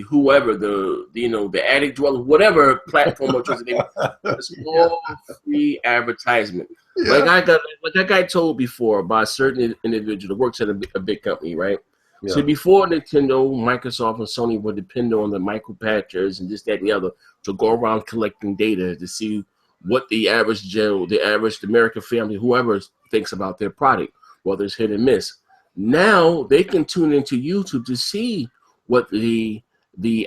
whoever, the addict dweller, whatever platform or it's all free advertisement. Yeah. Like that guy told before by a certain individual that works at a big company, right? Yeah. So before Nintendo, Microsoft, and Sony would depend on the micro patchers and this, that, and the other to go around collecting data to see what the average Joe, the average American family, whoever thinks about their product, whether it's hit and miss. Now they can tune into YouTube to see what the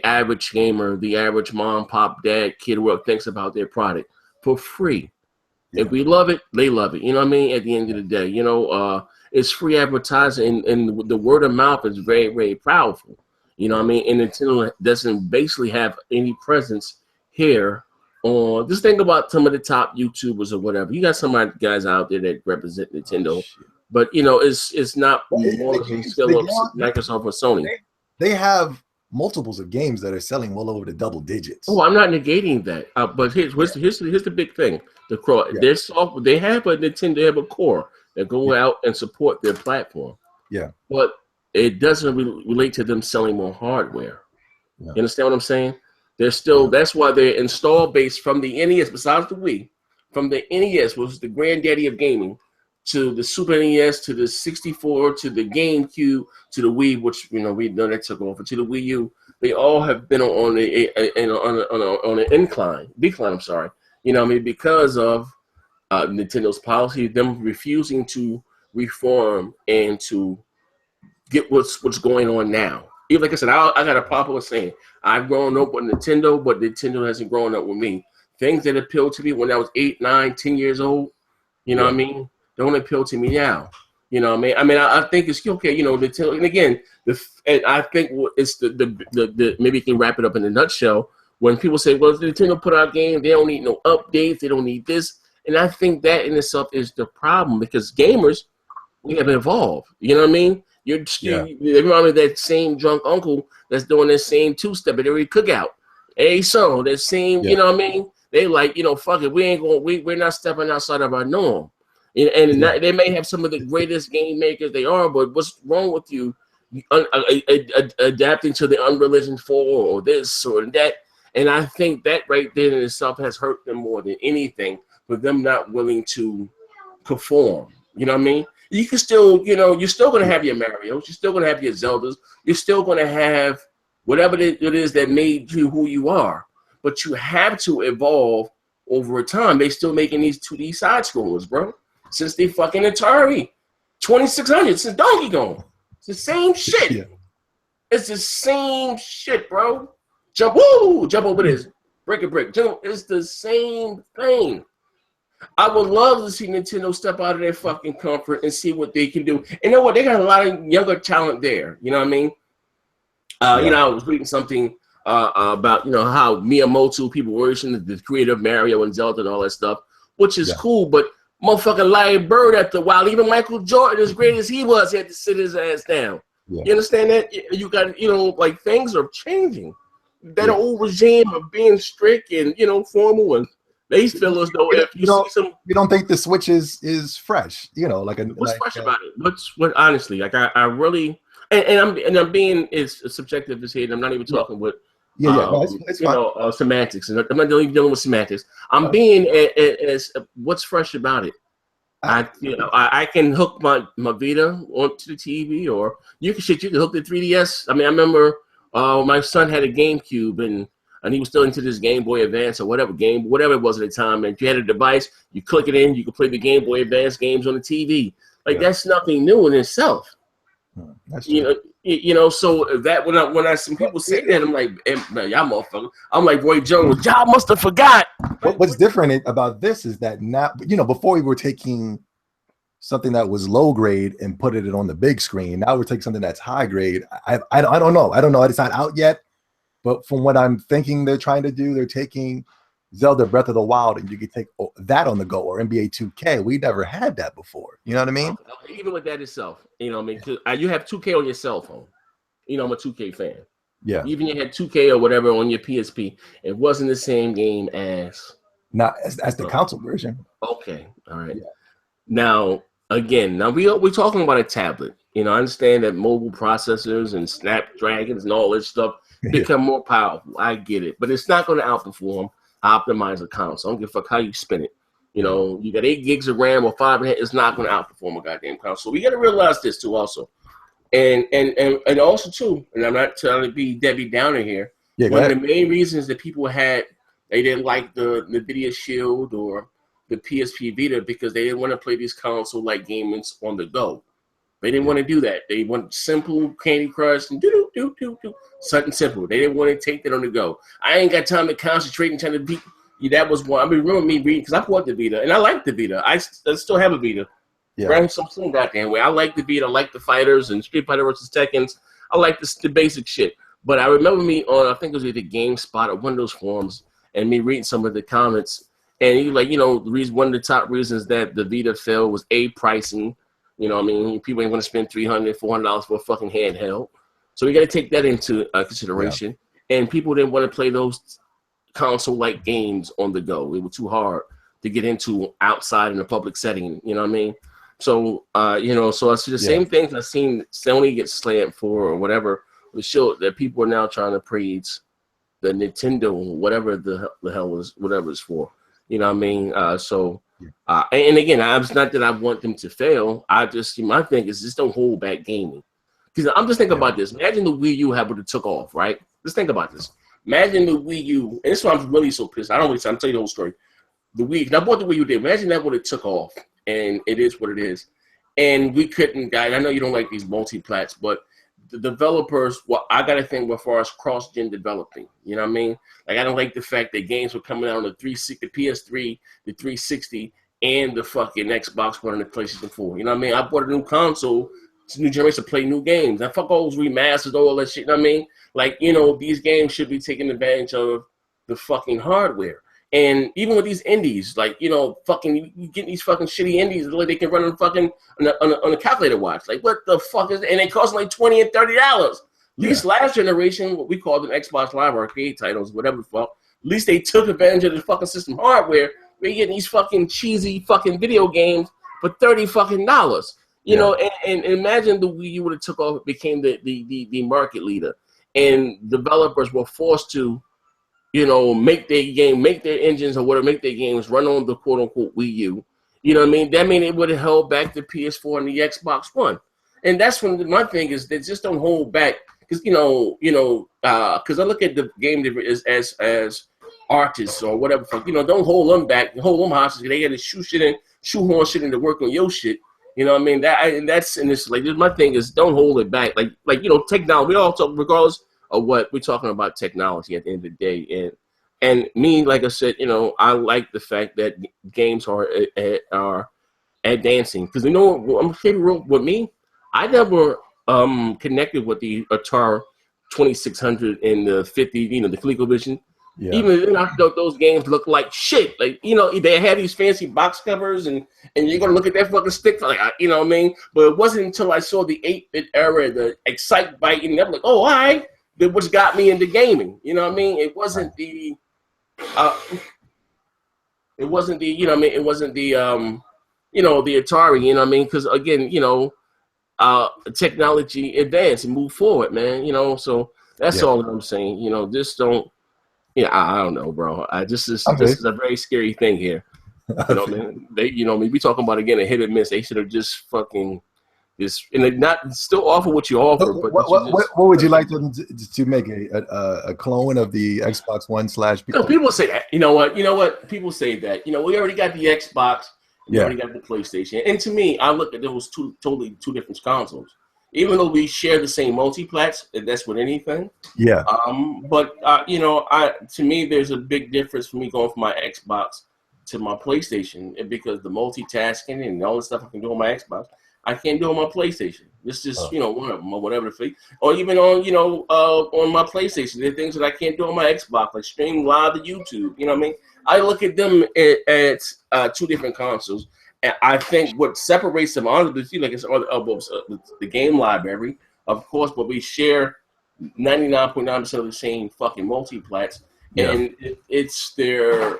average gamer, the average mom, pop, dad, kid, whoever thinks about their product for free. Yeah. If we love it, they love it. You know what I mean? At the end of the day, you know, it's free advertising, and the word of mouth is very, very powerful. You know what I mean? And Nintendo doesn't basically have any presence here on. Just think about some of the top YouTubers or whatever. You got some guys out there that represent Nintendo, but you know, it's not more than still Microsoft or Sony. They have multiples of games that are selling well over the double digits. Oh, I'm not negating that, but here's the big thing: the core. Their software, they have a Nintendo, they have a core that go out and support their platform. Yeah, but it doesn't relate to them selling more hardware. Yeah. You understand what I'm saying? They're still. That's why their install base from the NES, besides the Wii, from the NES was the granddaddy of gaming, to the Super NES, to the 64, to the GameCube, to the Wii, which you know we know that took over, to the Wii U. They all have been on an decline. I'm sorry. You know what I mean, because of Nintendo's policy, them refusing to reform and to get what's going on now. Even like I said, I got a popular saying: I've grown up with Nintendo, but Nintendo hasn't grown up with me. Things that appealed to me when I was 8, 9, 10 years old, you know what I mean, don't appeal to me now. You know what I mean? I think it's okay. You know, Nintendo, and again, and I think it's the maybe you can wrap it up in a nutshell. When people say, "Well, Nintendo put out games, they don't need no updates, they don't need this," and I think that in itself is the problem, because gamers, we have evolved. You know what I mean? You're remind me of that same drunk uncle that's doing that same two-step at every cookout. Hey, son, that same, you know what I mean? They like, you know, fuck it, we're not stepping outside of our norm. And they may have some of the greatest game makers they are, but what's wrong with you adapting to the Unreal 4 or this or that? And I think that right there in itself has hurt them more than anything, for them not willing to conform. You know what I mean? You can still, you know, you're still going to have your Marios, you're still going to have your Zeldas, you're still going to have whatever it is that made you who you are. But you have to evolve over time. They still making these 2D side scrollers, bro. Since they fucking Atari 2600, since Donkey Kong. It's the same shit. Yeah. It's the same shit, bro. Jump over this. Break a brick. It's the same thing. I would love to see Nintendo step out of their fucking comfort and see what they can do. And you know what? They got a lot of younger talent there. You know what I mean? You know, I was reading something about, you know, how Miyamoto, people worship the creator of Mario and Zelda and all that stuff, which is cool, but motherfucking Larry Bird after a while, even Michael Jordan, as great as he was, had to sit his ass down. Yeah. You understand that? You got, you know, like things are changing. That old regime of being strict and, you know, formal, and they feel as though if you see some, you don't think the Switch is fresh, you know, like what's fresh about it? What honestly, like I really, and I'm being as subjective as here. And I'm not even talking with it's fine. Semantics, and I'm not even dealing with semantics. I'm being as what's fresh about it. I can hook my Vita onto the TV, or you can hook the 3DS. I mean, I remember my son had a GameCube, and he was still into this Game Boy Advance or whatever it was at the time. And if you had a device, you click it in, you could play the Game Boy Advance games on the TV. Like that's nothing new in itself. That's true. You know. So that when I some people say that, I'm like, y'all motherfucker. I'm like Roy Jones. Y'all must have forgot. What's different about this is that now, you know, before we were taking something that was low grade and put it on the big screen. Now we're taking something that's high grade. I don't know. It's not out yet. But from what I'm thinking they're trying to do, they're taking Zelda Breath of the Wild, and you can take that on the go, or NBA 2K. We never had that before. You know what I mean? Even with that itself, you know what I mean? You have 2K on your cell phone. You know, I'm a 2K fan. Yeah. Even you had 2K or whatever on your PSP. It wasn't the same game as... Not as the console version. Okay. All right. Yeah. Now we're talking about a tablet. You know, I understand that mobile processors and Snapdragons and all this stuff become more powerful. I get it. But it's not going to outperform optimize a console. I don't give a fuck how you spin it. You know, you got 8 gigs of RAM or 5, it's not going to outperform a goddamn console. So we got to realize this too also. And also too, and I'm not trying to be Debbie Downer here, one of the main reasons that people had They didn't like the NVIDIA Shield or the PSP Vita because they didn't want to play these console-like games on the go. They didn't want to do that. They want simple Candy Crush and do something simple. They didn't want to take that on the go. I ain't got time to concentrate and trying to beat. That was one. I mean, remember me reading because I bought the Vita and I like the Vita. I still have a Vita. Yeah. Ran some goddamn way. I like the Vita. I like the fighters and Street Fighter versus Tekkens. I like the basic shit. But I remember me on, I think it was either GameSpot or Windows forums, and me reading some of the comments. And he like, the reason, one of the top reasons that the Vita fell was pricing. You know what I mean? People ain't going to spend $300, $400 for a fucking handheld. So we got to take that into consideration. Yeah. And people didn't want to play those console-like games on the go. It was too hard to get into outside in a public setting. You know what I mean? So, so I see the same things I've seen Sony get slammed for or whatever. It showed that people are now trying to praise the Nintendo, whatever the hell is, whatever it's for. You know what I mean? And again, it's not that I want them to fail. My thing is just don't hold back gaming. Because I'm just thinking about this. Imagine the Wii U had would have took off, right? Just think about this. Imagine the Wii U, and this is why I'm really so pissed. I'm telling you the whole story. The Wii, I bought the Wii U. Imagine that would have took off, and it is what it is. And we couldn't, guys. I know you don't like these multi-plats, but the developers, I got to think as far as cross-gen developing. You know what I mean? Like, I don't like the fact that games were coming out on the PS3, the 360, and the fucking Xbox One and the PlayStation 4. You know what I mean? I bought a new console, it's a new generation to play new games. I fuck all those remasters, all that shit. You know what I mean? Like, these games should be taking advantage of the fucking hardware. And even with these indies, like, fucking, you get these fucking shitty indies, like they can run on fucking on a calculator watch. Like, what the fuck is that? And they cost like $20 and $30. At least last generation, what we called them Xbox Live Arcade titles, whatever the fuck, at least they took advantage of the fucking system hardware. We're getting these fucking cheesy fucking video games for $30 fucking dollars. You know, and imagine the Wii U would have took off, became the market leader, and developers were forced to, make their engines or whatever, make their games run on the quote unquote Wii U. You know what I mean? That means it would have held back the PS4 and the Xbox One. And that's when my thing is they just don't hold back because because I look at the game as artists or whatever. Don't hold them back, hold them hostage. They got to shoehorn shit into work on your shit. You know what I mean? My thing is don't hold it back. Like technology. We all talk regardless of what we're talking about technology at the end of the day. And me, like I said, I like the fact that games are advancing because I'm real with me. I never connected with the Atari 2600 and the 50, the ColecoVision. Yeah. Even I thought those games look like shit. Like, they had these fancy box covers and you're going to look at that fucking stick, like, you know what I mean? But it wasn't until I saw the 8-bit era, the Excite Byte, and I'm like, oh, all right, which got me into gaming. You know what I mean? It wasn't the, the Atari, you know what I mean? Because, again, technology advanced and moved forward, man, so that's all I'm saying. Just don't. I don't know, bro. This is a very scary thing here. Man. We talking about again a hit or miss. They should have just fucking just and not still offer what you offer. But what would you like them to make a clone of the Xbox One / people say that. You know what? People say that. We already got the Xbox. We already got the PlayStation. And to me, I look at those two different consoles. Even though we share the same multi-plats, if that's with anything. Yeah. But to me, there's a big difference for me going from my Xbox to my PlayStation, and because the multitasking and all the stuff I can do on my Xbox, I can't do on my PlayStation. It's just one of them or whatever the thing. Or even on on my PlayStation, there are things that I can't do on my Xbox, like stream live to YouTube. You know what I mean? I look at them at two different consoles. And I think what separates them, honestly, like it's the game library, of course, but we share 99.9% of the same fucking multi-plats, and it's their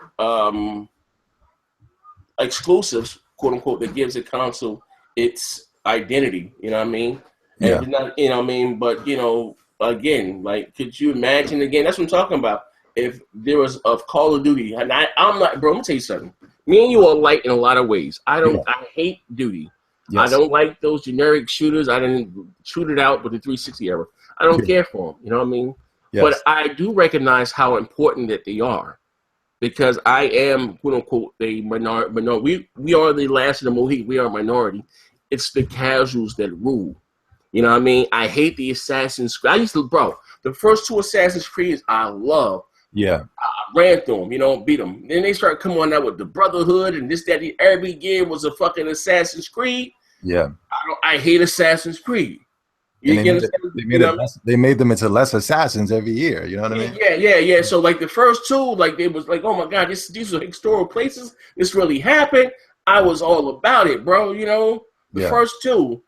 exclusives, quote unquote, that gives the console its identity. You know what I mean? And not, you know what I mean? But again, like, could you imagine again? That's what I'm talking about. If there was a Call of Duty, and I'm not, bro. Let me tell you something. Me and you are alike in a lot of ways. I hate Duty. Yes. I don't like those generic shooters. I didn't shoot it out with the 360 era. I don't care for them. You know what I mean? Yes. But I do recognize how important that they are. because I am quote unquote a minority. We are the last of the Mohawk. We are a minority. It's the casuals that rule. You know what I mean? I hate the Assassin's Creed. I used to, bro. The first 2 Assassin's Creeds I love. Yeah. I ran through them, you know, beat them. Then they started coming on out with the Brotherhood and this, that, every game was a fucking Assassin's Creed. Yeah. I hate Assassin's Creed. They made them into less assassins every year. You know what I mean? Yeah. So like the first 2, like it was like, oh my God, these are historical places. This really happened. I was all about it, bro. You know, the first 2.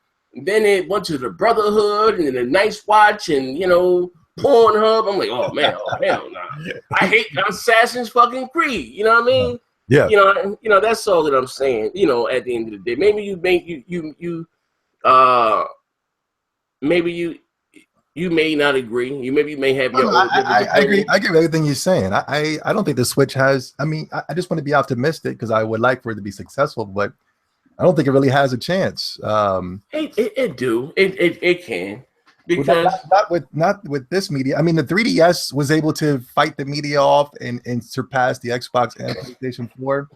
Then it went to the Brotherhood and then the Night's Watch and, you know, Pornhub. I'm like, oh man, hell no. I hate Assassin's fucking Creed. You know what I mean? Yeah. You know, that's all that I'm saying. You know, at the end of the day, maybe you may not agree. You may have your own. I agree. I agree with everything you're saying. I don't think the Switch has. I mean, I just want to be optimistic because I would like for it to be successful, but I don't think it really has a chance. It can. Because not with this media. I mean, the 3DS was able to fight the media off and surpass the Xbox and PlayStation 4.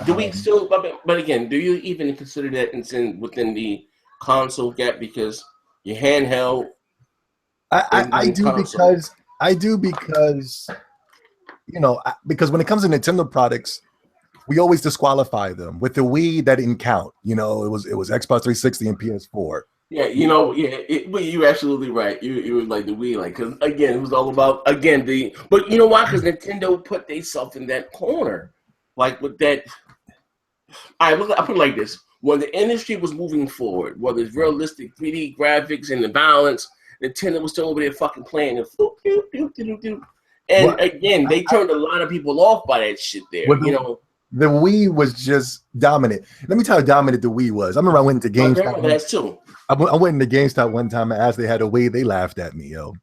Do we still? But again, do you even consider that within the console gap? Because your handheld. I do because you know, because when it comes to Nintendo products, we always disqualify them. With the Wii, that didn't count. You know, it was Xbox 360 and PS4. Yeah, you know, you're absolutely right. You were like the Wii, like, because again, it was all about but you know why? Because Nintendo put themselves in that corner, like with that. I put it like this: when the industry was moving forward, whether it's realistic 3D graphics and the balance, Nintendo was still over there fucking playing and and again, they turned a lot of people off by that shit there. You know. The Wii was just dominant. Let me tell you how dominant the Wii was. I remember I went into GameStop. That's too. I went into GameStop one time and asked they had a Wii. They laughed at me, yo.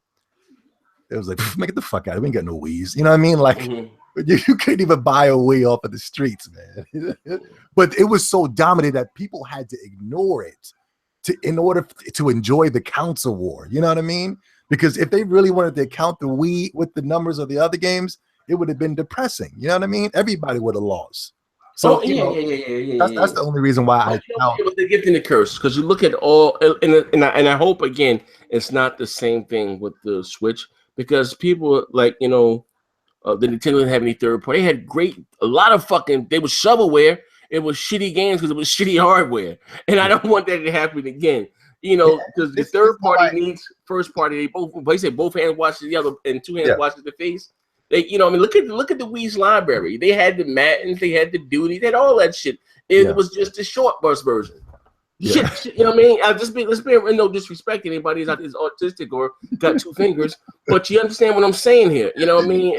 It was like, man, get the fuck out of it. We ain't got no Wiis. You know what I mean? Like, you couldn't even buy a Wii off of the streets, man. But it was so dominant that people had to ignore it in order to enjoy the console war. You know what I mean? Because if they really wanted to count the Wii with the numbers of the other games, it would have been depressing. You know what I mean? Everybody would have lost. So that's the only reason why it was the gift and the curse. Because you look at all, and I hope again it's not the same thing with the Switch, because people like the Nintendo didn't have any third party. They had a lot of they was shovelware. It was shitty games because it was shitty hardware, and I don't want that to happen again. You know, because the third party needs first party. They say both hands washes the other and 2 hands washes the face. They, I mean, look at the Wii's library. They had the Mattins, they had the Duty, they had all that shit. It was just the short burst version. Shit, you know what I mean? Let's be no disrespect to anybody who's autistic or got 2 fingers, but you understand what I'm saying here. You know what I mean?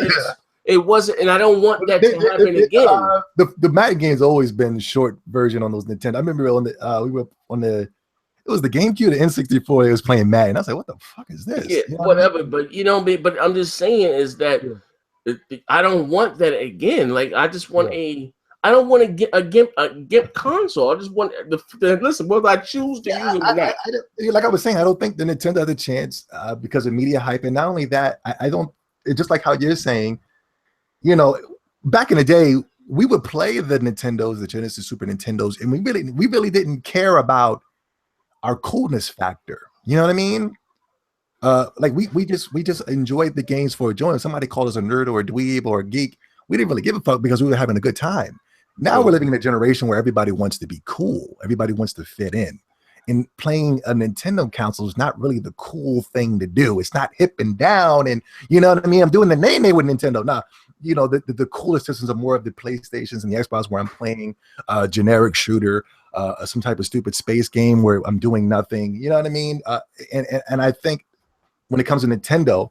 It wasn't, and I don't want that to happen again. The Madden game's always been the short version on those Nintendo. I remember it was the GameCube, the N64. They was playing Madden. I was like, what the fuck is this? Yeah, whatever. But but I'm just saying is that. I don't want that again. Like I just want I don't want to get a GIMP console. I just want listen. Whether I choose to use it or not. Like I was saying, I don't think the Nintendo has a chance because of media hype. And not only that, I don't. It's just like how you're saying. You know, back in the day, we would play the Nintendos, the Genesis, Super Nintendos, and we really didn't care about our coolness factor. You know what I mean? Like we just enjoyed the games for enjoying. Somebody called us a nerd or a dweeb or a geek. We didn't really give a fuck because we were having a good time. Now we're living in a generation where everybody wants to be cool. Everybody wants to fit in. And playing a Nintendo console is not really the cool thing to do. It's not hip and down. And you know what I mean? I'm doing the name with Nintendo. Now, you know, the coolest systems are more of the PlayStations and the Xbox where I'm playing a generic shooter, some type of stupid space game where I'm doing nothing. You know what I mean? And I think when it comes to Nintendo,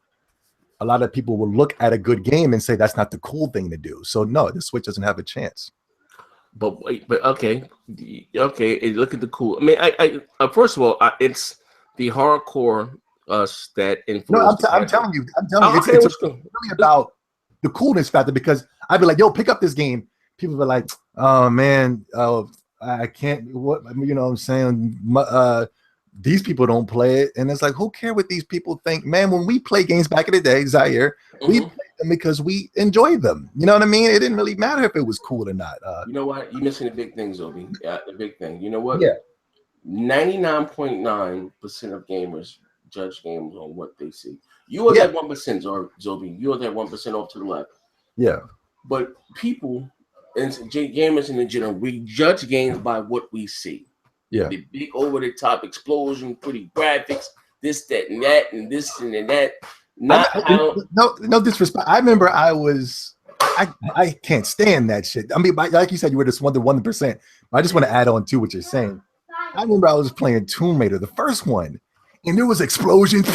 a lot of people will look at a good game and say that's not the cool thing to do. So no, the Switch doesn't have a chance. But okay. Look at the cool. I mean, I first of all, it's the hardcore us that influence. No, I'm telling you, it's really about the coolness factor. Because I'd be like, yo, pick up this game. People be like, oh man, I can't. What you know? What I'm saying. These people don't play it, and it's like, who care what these people think, man? When we play games back in the day, Zaire, we played them because we enjoyed them. You know what I mean? It didn't really matter if it was cool or not. You know what? You're missing the big thing, Zobe. The big thing. You know what? Yeah. 99.9% of gamers judge games on what they see. You are that 1%, or Zobe. You are that 1% off to the left. Yeah. But people and gamers in general, we judge games by what we see. Yeah. The big over-the-top explosion, pretty graphics, this, that, and that, and this and that. No disrespect. I remember I can't stand that shit. I mean, like you said, you were just 1%. I just want to add on to what you're saying. I remember I was playing Tomb Raider, the first one, and there was explosions.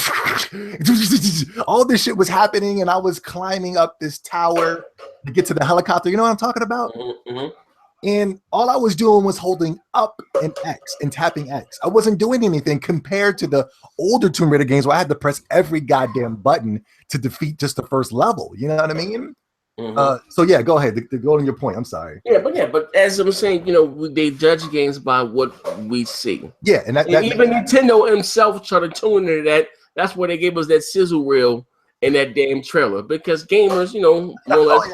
All this shit was happening, and I was climbing up this tower to get to the helicopter. You know what I'm talking about? Mm-hmm. And all I was doing was holding up and X and tapping X. I wasn't doing anything compared to the older Tomb Raider games where I had to press every goddamn button to defeat just the first level. You know what I mean? Mm-hmm. So yeah, go ahead. To go on your point, I'm sorry. But as I'm saying, they judge games by what we see. Yeah, and even Nintendo himself tried to tune into that. That's where they gave us that sizzle reel in that damn trailer, because gamers, more or less,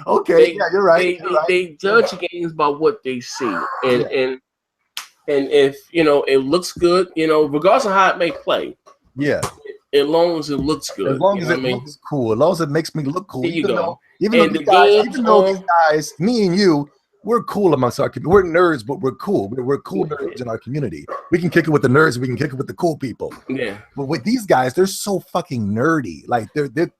okay, you're right. They judge games by what they see, and if it looks good, regardless of how it may play. Yeah. As long as it looks good. As long as it looks cool. As long as it makes me look cool. Even though these guys, me and you, we're cool amongst our community. We're nerds, but we're cool. We're cool nerds in our community. We can kick it with the nerds. We can kick it with the cool people. Yeah. But with these guys, they're so fucking nerdy. Like they're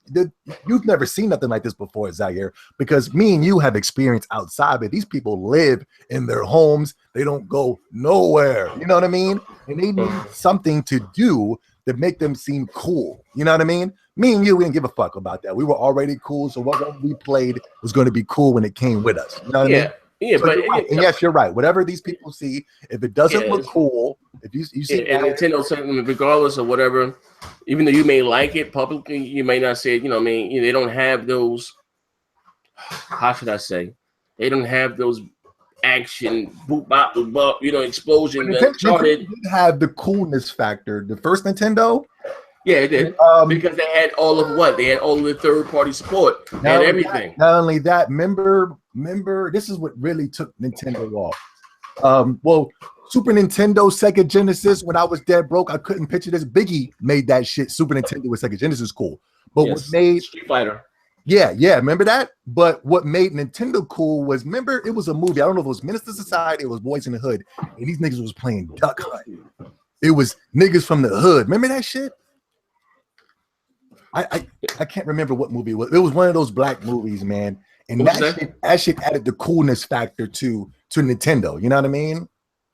you've never seen nothing like this before, Zaire, because me and you have experience outside, but these people live in their homes. They don't go nowhere. You know what I mean? And they need something to do that make them seem cool. You know what I mean? Me and you, we didn't give a fuck about that. We were already cool, so what we played was going to be cool when it came with us. You know what I mean? Yeah, so and yes, you're right. Whatever these people see, if it doesn't look cool, if you see Nintendo, regardless of whatever, even though you may like it publicly, you may not say it. They don't have those. How should I say? They don't have those action, boop, bop, boop, bop, explosion. Nintendo did have the coolness factor. The first Nintendo. Yeah, it did. Because they had all of what? They had all of the third-party support and everything. Not only that, remember, this is what really took Nintendo off. Well, Super Nintendo, Sega Genesis, when I was dead broke, I couldn't picture this. Biggie made that shit. Super Nintendo with Sega Genesis cool. But what made Street Fighter. Yeah, remember that? But what made Nintendo cool was, remember, it was a movie. I don't know if it was Minister Society or it was Boys in the Hood, and these niggas was playing Duck Hunt. It was niggas from the hood. Remember that shit? I can't remember what movie it was. It was one of those black movies, man. And that shit added the coolness factor to Nintendo. You know what I mean?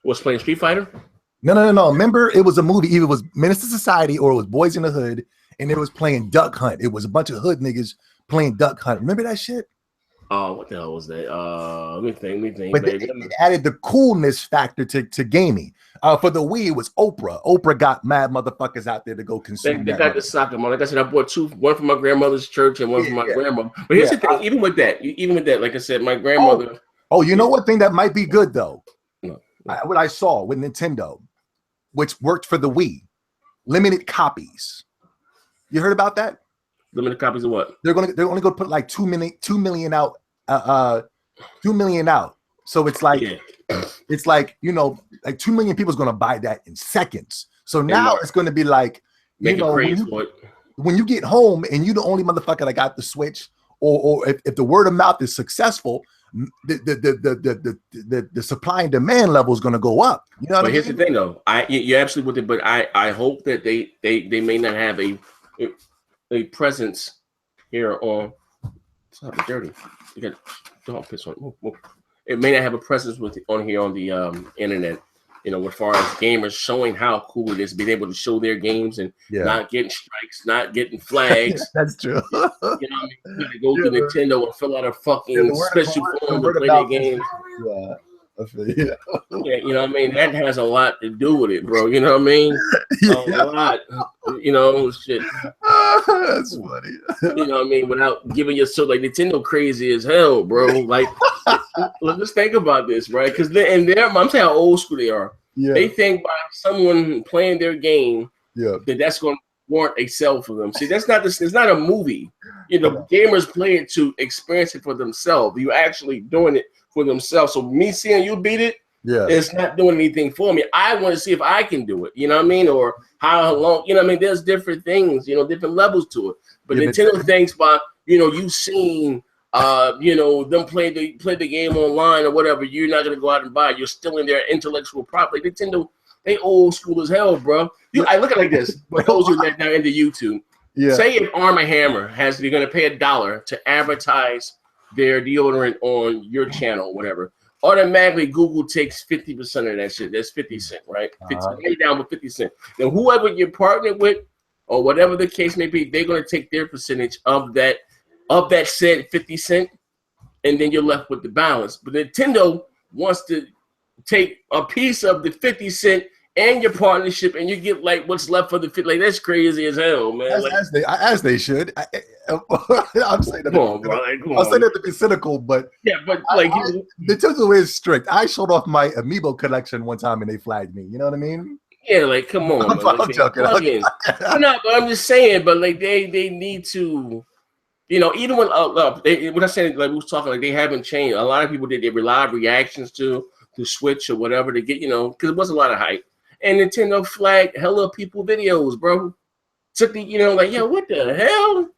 Was playing Street Fighter? No. Remember, it was a movie. Either it was Minister Society or it was Boys in the Hood, and it was playing Duck Hunt. It was a bunch of hood niggas playing Duck Hunt. Remember that shit? Oh, what the hell was that? Let me think. But it added the coolness factor to gaming. For the Wii, it was Oprah. Oprah got mad motherfuckers out there to go consume. They got the soccer mom. Like I said, I bought two, one from my grandmother's church and one from my grandmother. But here's the thing, even with that, like I said, my grandmother. Oh, you know what thing that might be good though? What I saw with Nintendo, which worked for the Wii, limited copies. You heard about that? Limited copies of what? They're only going to put like 2 million out. 2 million out. So it's like like 2 million people is going to buy that in seconds. So now it's going to be like, when you get home and you the only motherfucker that got the Switch, or if the word of mouth is successful, the supply and demand level is going to go up. You know what I mean? Here's the thing though, you're absolutely with it, but I hope that they may not have a presence here on. It's not dirty. You got dog piss on. It may not have a presence on here on the internet. As far as gamers showing how cool it is, being able to show their games and not getting strikes, not getting flags. That's true. You gotta go to Nintendo and fill out a fucking special form to play their games. Yeah. You know what I mean? That has a lot to do with it, bro. You know what I mean? A lot. Shit. That's funny. You know what I mean? Without giving yourself like Nintendo crazy as hell, bro. Like, let's think about this, right? Because I'm saying how old school they are. Yeah. They think by someone playing their game, that's going to want a sell for them. See, that's not this. It's not a movie. You know, gamers play it to experience it for themselves. You're actually doing it for themselves. So me seeing you beat it, it's not doing anything for me. I want to see if I can do it. You know what I mean? Or how long? You know what I mean? There's different things. You know, different levels to it. But Nintendo thinks by you've seen. Them play the game online or whatever. You're not gonna go out and buy it. You're still in their intellectual property. Nintendo. They old school as hell, bro. I look at it like this. But those who are now into YouTube, say if Arm & Hammer they're going to pay $1 to advertise their deodorant on your channel, whatever. Automatically, Google takes 50% of that shit. That's 50 cents, right? Lay down with 50 cents. Now, whoever you're partnered with, or whatever the case may be, they're going to take their percentage of that said 50 cent, and then you're left with the balance. But Nintendo wants to take a piece of the 50 cent and your partnership, and you get like what's left for the 50. Like that's crazy as hell, man. As they should. I'm saying that. Come on, bro. I'm saying that to be cynical, but Nintendo is strict. I showed off my Amiibo collection one time, and they flagged me. You know what I mean? Yeah, like come on. I'm joking. No, but I'm just saying. But like they need to. You know, even when what I said, like we was talking, like they haven't changed. A lot of people did their live reactions to Switch or whatever to get, because it was a lot of hype. And Nintendo flagged hella people videos, bro. Took the, like, yo, what the hell?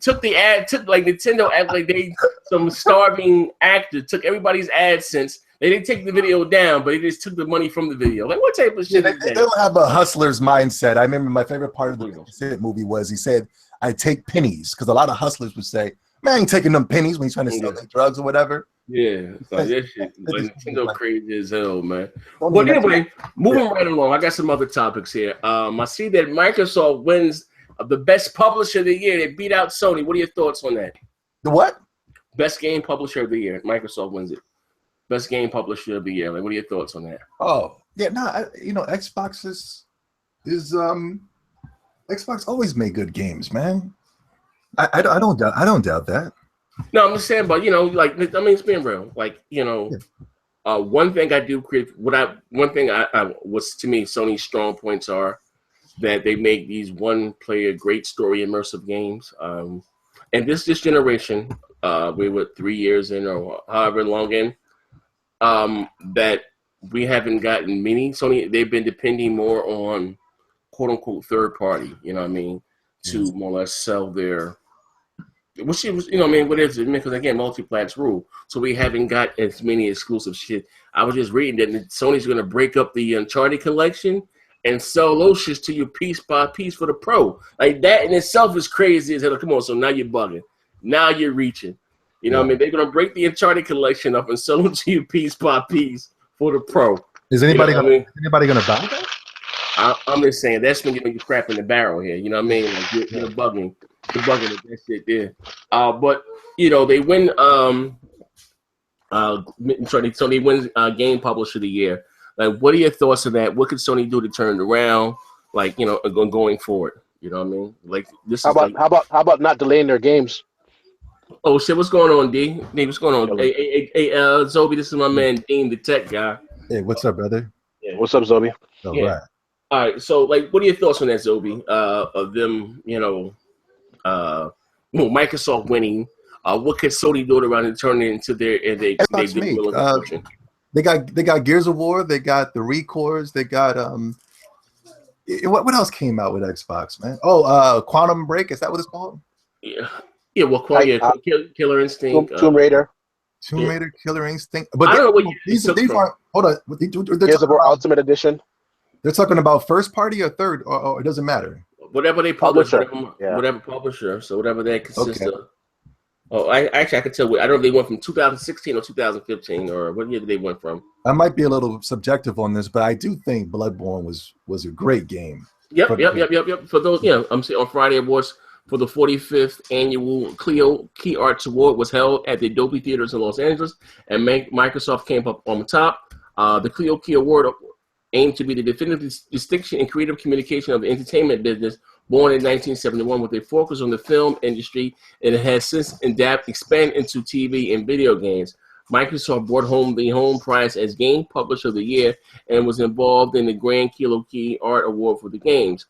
took Nintendo act like they some starving actor took everybody's AdSense. They didn't take the video down, but they just took the money from the video. Like, what type of shit is that? They don't have a hustler's mindset. I remember my favorite part of the movie was he said, I take pennies, because a lot of hustlers would say, man, I ain't taking them pennies when he's trying to sell their drugs or whatever. Yeah, like that shit. Like Nintendo crazy as hell, man. But anyway, moving right along, I got some other topics here. I see that Microsoft wins the best publisher of the year. They beat out Sony. What are your thoughts on that? The what? Best game publisher of the year. Microsoft wins it. Best game publisher of the year. Like, what are your thoughts on that? Oh, yeah, Xbox is Xbox always made good games, man. I don't doubt that. No, I'm just saying, but it's being real. Like, one thing I do was to me, Sony's strong points are that they make these one-player, great story, immersive games. And this generation, we were 3 years in or however long in, that we haven't gotten many. Sony, they've been depending more on quote-unquote third party, you know what I mean, to more or less sell their. What is it? Because again, multi-plats rule. So we haven't got as many exclusive shit. I was just reading that Sony's going to break up the Uncharted collection and sell those shits to you piece by piece for the pro. Like that in itself is crazy as hell. Come on, so now you're bugging. Now you're reaching. You know what I mean? They're going to break the Uncharted collection up and sell them to you piece by piece for the pro. Is anybody going to buy that? I'm just saying that's when you're crapping the barrel here. You know what I mean? Like you're bugging. The bugging of that shit there. But they win Sony wins game publisher of the year. Like, what are your thoughts on that? What could Sony do to turn it around? Like, going forward. You know what I mean? Like this how about not delaying their games? Oh shit, what's going on, D? Hey, what's going on? Hey, Zobe, this is my man Dean, the tech guy. Hey, what's up, brother? Yeah. What's up, Zobe? All right. All right, so like what are your thoughts on that, Zobe? Of them, Microsoft winning, what could Sony do around and turn it into their they got Gears of War, they got the Recores, they got what else came out with Xbox, man? Oh, Quantum Break, is that what it's called? Yeah, well, Killer Instinct, Tomb Raider, Killer Instinct. But I don't know what these aren't. Hold on, Gears of War Ultimate Edition. They're talking about first party or third, or it doesn't matter. Whatever they publish, whatever publisher, so whatever that consists of. Oh, I could tell. I don't know if they went from 2016 or 2015, or what year they went from. I might be a little subjective on this, but I do think Bloodborne was a great game. Yep. For those, I'm saying on Friday Awards for the 45th annual Clio Key Arts Award was held at the Dolby Theaters in Los Angeles, and Microsoft came up on the top. The Clio Key Award aimed to be the definitive distinction in creative communication of the entertainment business, born in 1971 with a focus on the film industry, and it has since expanded into TV and video games. Microsoft brought home the home prize as Game Publisher of the Year and was involved in the Grand Kilo Key Art Award for the games.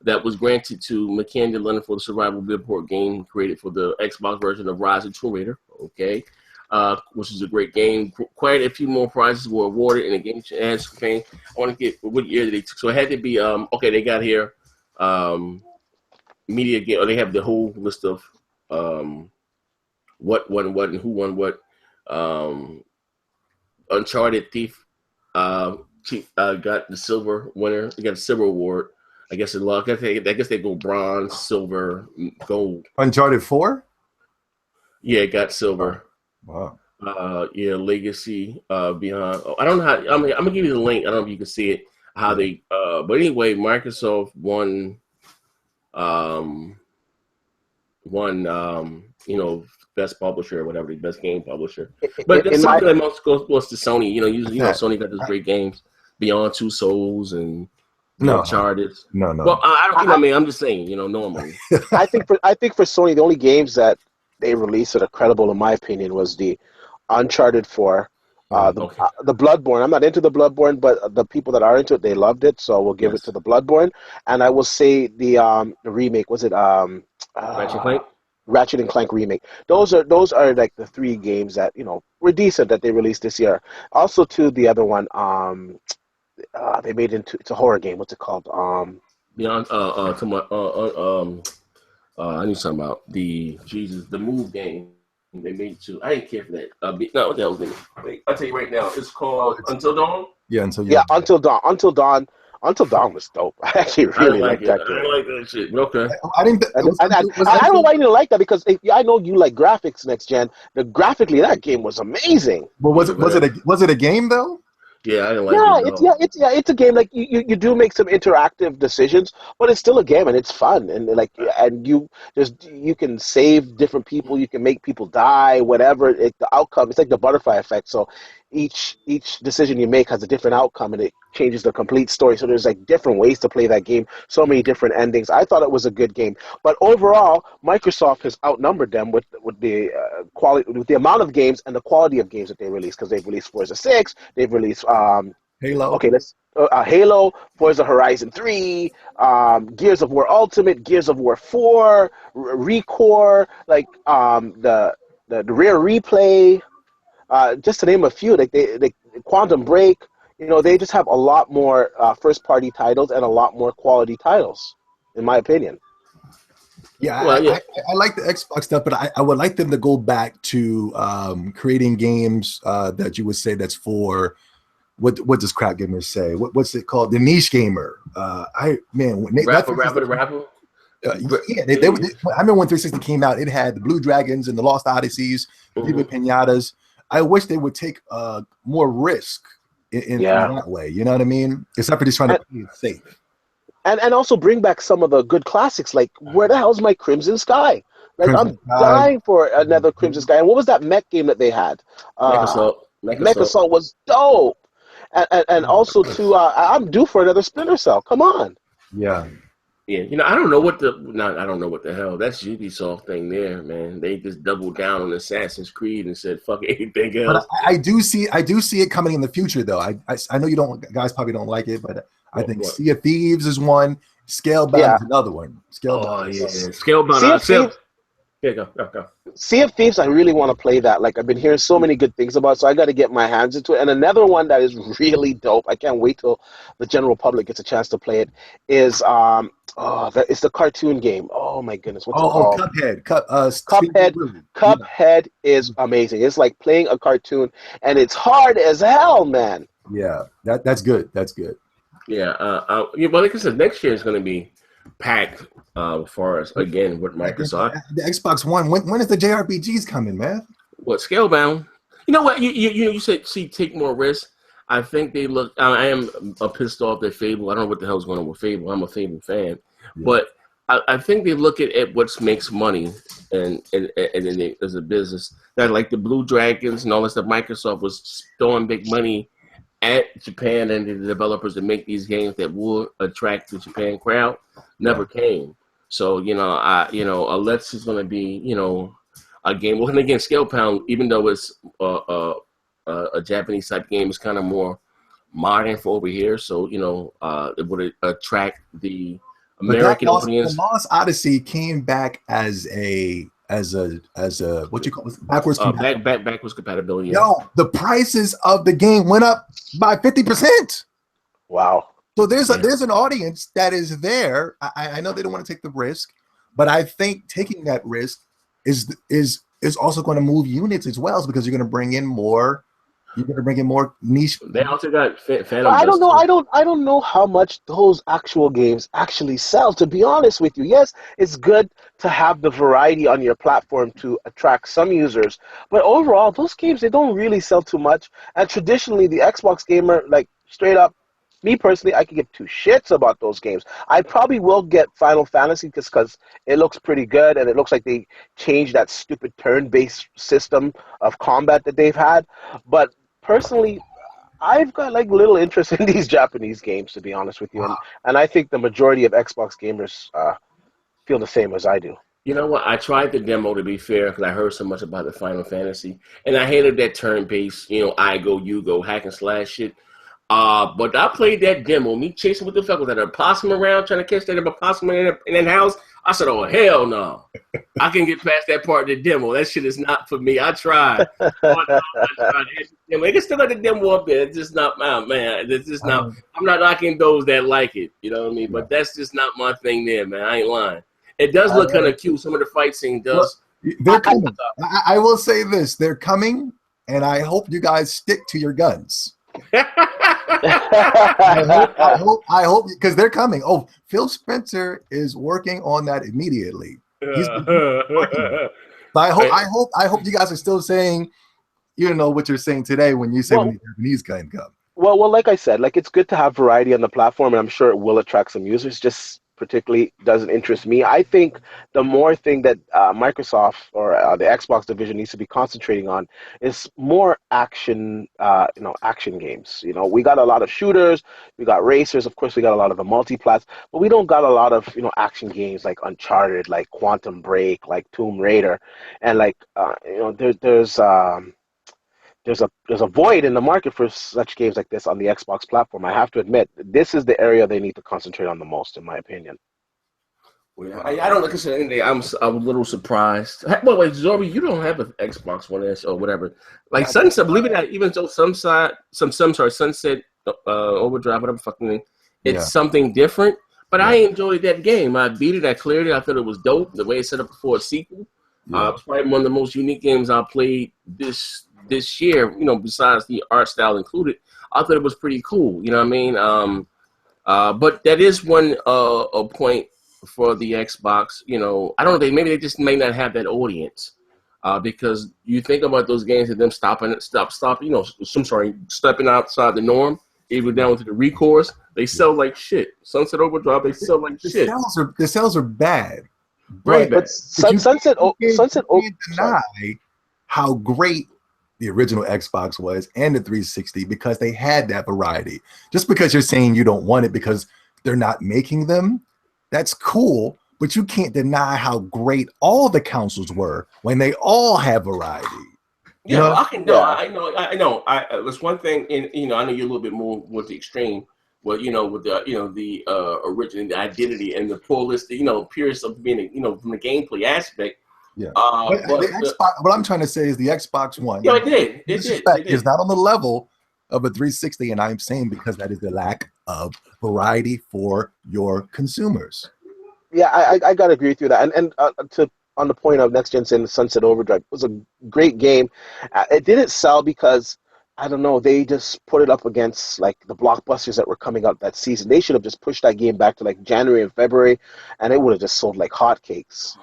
that was granted to Mackenzie Lennon for the survival billboard game created for the Xbox version of Rise of Tomb Raider. Okay. Which is a great game. Quite a few more prizes were awarded in the game ads campaign. I want to get what year they took. So it had to be okay. They got here media game. Or they have the whole list of what won what and who won what. Uncharted Thief got the silver winner. They got a silver award. I guess they go bronze, silver, gold. Uncharted 4? Yeah, it got silver. Wow. Legacy beyond. I don't know how. I'm gonna give you the link. I don't know if you can see it. How they. But anyway, Microsoft won. Best publisher or whatever, the best game publisher. But that's something that most goes to Sony. Usually, Sony got those great games, Beyond Two Souls and Uncharted. No. Well, I don't. I'm just saying. Normally. I think for Sony, the only games that they released that are credible, in my opinion, was the Uncharted 4, the Bloodborne. I'm not into the Bloodborne, but the people that are into it, they loved it, so we'll give it to the Bloodborne. And I will say the remake, was it Ratchet Clank? Ratchet and Clank remake. Those are like the 3 games that were decent that they released this year. Also, to the other one, they made it's a horror game. What's it called? Beyond I need something about the Move game. They made two. I didn't care for that. What the hell was it? Wait, I'll tell you right now. It's called Until Dawn. Yeah, Until Dawn. Until Dawn was dope. I actually really liked that game. I didn't like that shit. Okay. I don't know why you didn't like that, because I know you like graphics next gen. Graphically, that game was amazing. But was it a game though? Yeah, I didn't like it. It's a game. Like you do make some interactive decisions, but it's still a game and it's fun, and you can save different people, you can make people die, whatever the outcome. It's like the butterfly effect. So each decision you make has a different outcome, and it changes the complete story. So there's like different ways to play that game, so many different endings. I thought it was a good game, but overall, Microsoft has outnumbered them with the quality, with the amount of games and the quality of games that they release, because they've released Forza 6, they've released Halo. Okay, Halo, Forza Horizon 3, Gears of War Ultimate, Gears of War 4, Recore, like the Rare Replay. Just to name a few, like they Quantum Break, they just have a lot more first-party titles and a lot more quality titles, in my opinion. Yeah, I like the Xbox stuff, but I would like them to go back to creating games that you would say that's for what does crap gamers say? What's it called? The niche gamer. Rapper. Yeah, I remember when 360 came out, it had the Blue Dragons and the Lost Odysseys, Viva Pinatas. I wish they would take more risk in that way. You know what I mean? Except for just trying to play it safe. And also bring back some of the good classics, like where the hell's my Crimson Sky? Like I'm dying for another Crimson Sky. And what was that mech game that they had? Mech Assault was dope. And also too, I'm due for another Splinter Cell. Come on. Yeah. Yeah, I don't know what the hell. That's Ubisoft thing there, man. They just doubled down on Assassin's Creed and said fuck anything else. But I do see it coming in the future, though. I know guys probably don't like it, but I think Sea of Thieves is one. Scalebound is another one. Scalebound. Scalebound. Go. Sea of Thieves, I really want to play that. Like, I've been hearing so many good things about it, so I got to get my hands into it. And another one that is really dope, I can't wait till the general public gets a chance to play it, is it's the cartoon game. Oh my goodness, what's it called? Cuphead. Cuphead is amazing. It's like playing a cartoon, and it's hard as hell, man. Yeah, that's good. That's good. Yeah, well, like I said, next year is going to be packed for us again with Microsoft. The Xbox One. When is the JRPGs coming, man? What, Scalebound? You know what? You said take more risks. I think they look. I am pissed off at Fable. I don't know what the hell's going on with Fable. I'm a Fable fan, but I think they look at what makes money and then as a business. That like the Blue Dragons and all that stuff. Microsoft was throwing big money at Japan and the developers to make these games that would attract the Japan crowd. Never came. So unless it's going to be a game. Well, and again, Scalebound, even though it's a Japanese type game, is kind of more modern for over here. So it would attract the But that American Lost, the audience. Lost Odyssey came back as a what you call it, backwards compatibility. Backwards compatibility. Yeah. Yo, the prices of the game went up by 50%. Wow. So there's an audience that is there. I know they don't want to take the risk, but I think taking that risk is also going to move units as well, because you're going to bring in more. You're going to bring in more niche. They also got Phantom. I don't Dust, know. too. I don't know how much those actual games actually sell. To be honest with you, yes, it's good to have the variety on your platform to attract some users, but overall, those games, they don't really sell too much. And traditionally, the Xbox gamer, like straight up, me personally, I could give two shits about those games. I probably will get Final Fantasy just because it looks pretty good, and it looks like they changed that stupid turn-based system of combat that they've had. But personally, I've got like little interest in these Japanese games, to be honest with you, and I think the majority of Xbox gamers feel the same as I do. You know what? I tried the demo, to be fair, because I heard so much about the Final Fantasy, and I hated that turn-based, I go, you go, hack and slash shit. But I played that demo, me chasing what the fuck was that, a possum around, trying to catch that possum in that house. I said, oh, hell no. I can get past that part of the demo. That shit is not for me. I tried. Oh, no, I tried. They can still got the demo up there. It's just not, man. It's just not. I'm not knocking those that like it. You know what I mean? But that's just not my thing there, man. I ain't lying. It does look kind of cute. Some of the fight scene does. Well, they're coming. I will say this. They're coming, and I hope you guys stick to your guns. I hope, because they're coming. Oh, Phil Spencer is working on that immediately. So I hope you guys are still saying, what you're saying today when you say when the Japanese game come. Well, like I said, like it's good to have variety on the platform, and I'm sure it will attract some users. Just particularly doesn't interest me. I think the more thing that Microsoft or the Xbox division needs to be concentrating on is more action, action games. We got a lot of shooters, we got racers, of course, we got a lot of the multiplats, but we don't got a lot of action games like Uncharted, like Quantum Break, like Tomb Raider, and like there's a void in the market for such games like this on the Xbox platform. I have to admit, this is the area they need to concentrate on the most, in my opinion. Well, I don't consider anything. I'm a little surprised. Wait, Zorby, you don't have an Xbox One S or whatever. Like Sunset, believe it or not, even though Sunset Overdrive, whatever fucking name, it's something different. But I enjoyed that game. I beat it. I cleared it. I thought it was dope. The way it's set up for a sequel. It's probably one of the most unique games I played this year, besides the art style included. I thought it was pretty cool, you know what I mean? But that is one a point for the Xbox, I don't know, maybe they just may not have that audience, because you think about those games and them stepping outside the norm, even down to the recourse, they sell like shit. Sunset Overdrive, they sell like shit. The sales are bad. Right, but Sunset deny how great the original Xbox was and the 360, because they had that variety. Just because you're saying you don't want it because they're not making them, that's cool, but you can't deny how great all the consoles were when they all have variety. I know. There's one thing, and I know you're a little bit more with the extreme. Well, with the original, the identity and the pullist, purest of being, from the gameplay aspect. Yeah. What I'm trying to say is the Xbox One. Yeah, it did. Is not on the level of a 360, and I'm saying because that is the lack of variety for your consumers. Yeah, I gotta agree with you that, and on the point of next gen saying Sunset Overdrive was a great game. It didn't sell because I don't know, they just put it up against like the blockbusters that were coming out that season. They should have just pushed that game back to like January and February, and it would have just sold like hotcakes.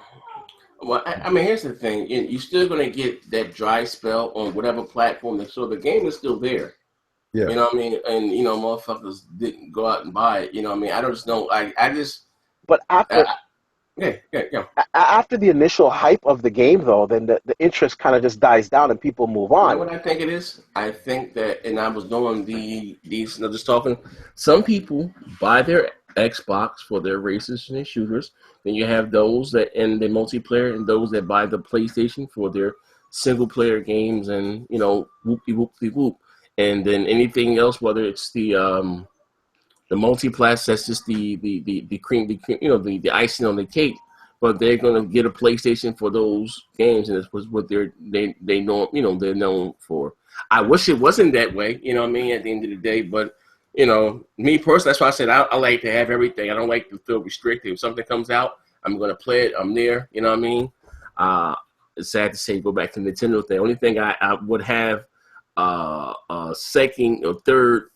Well, I mean, here's the thing. You're still going to get that dry spell on whatever platform. So the game is still there. Yeah. You know what I mean? And, motherfuckers didn't go out and buy it. You know what I mean? I don't just know. I just... But after... After the initial hype of the game, though, then the interest kind of just dies down and people move on. You know what I think it is? I think that, and I was doing these, just talking, some people buy their Xbox for their races and their shooters. Then you have those that in the multiplayer, and those that buy the PlayStation for their single player games, and whoop-de-whoop-de-whoop. And then anything else, whether it's the The multi-plats, that's just the cream, the icing on the cake. But they're gonna get a PlayStation for those games, and it's what they know, they're known for. I wish it wasn't that way, you know what I mean, at the end of the day. But me personally, that's why I said I like to have everything. I don't like to feel restricted. If something comes out, I'm gonna play it. I'm there, you know what I mean. It's sad to say, go back to the Nintendo thing. Only thing I would have second or third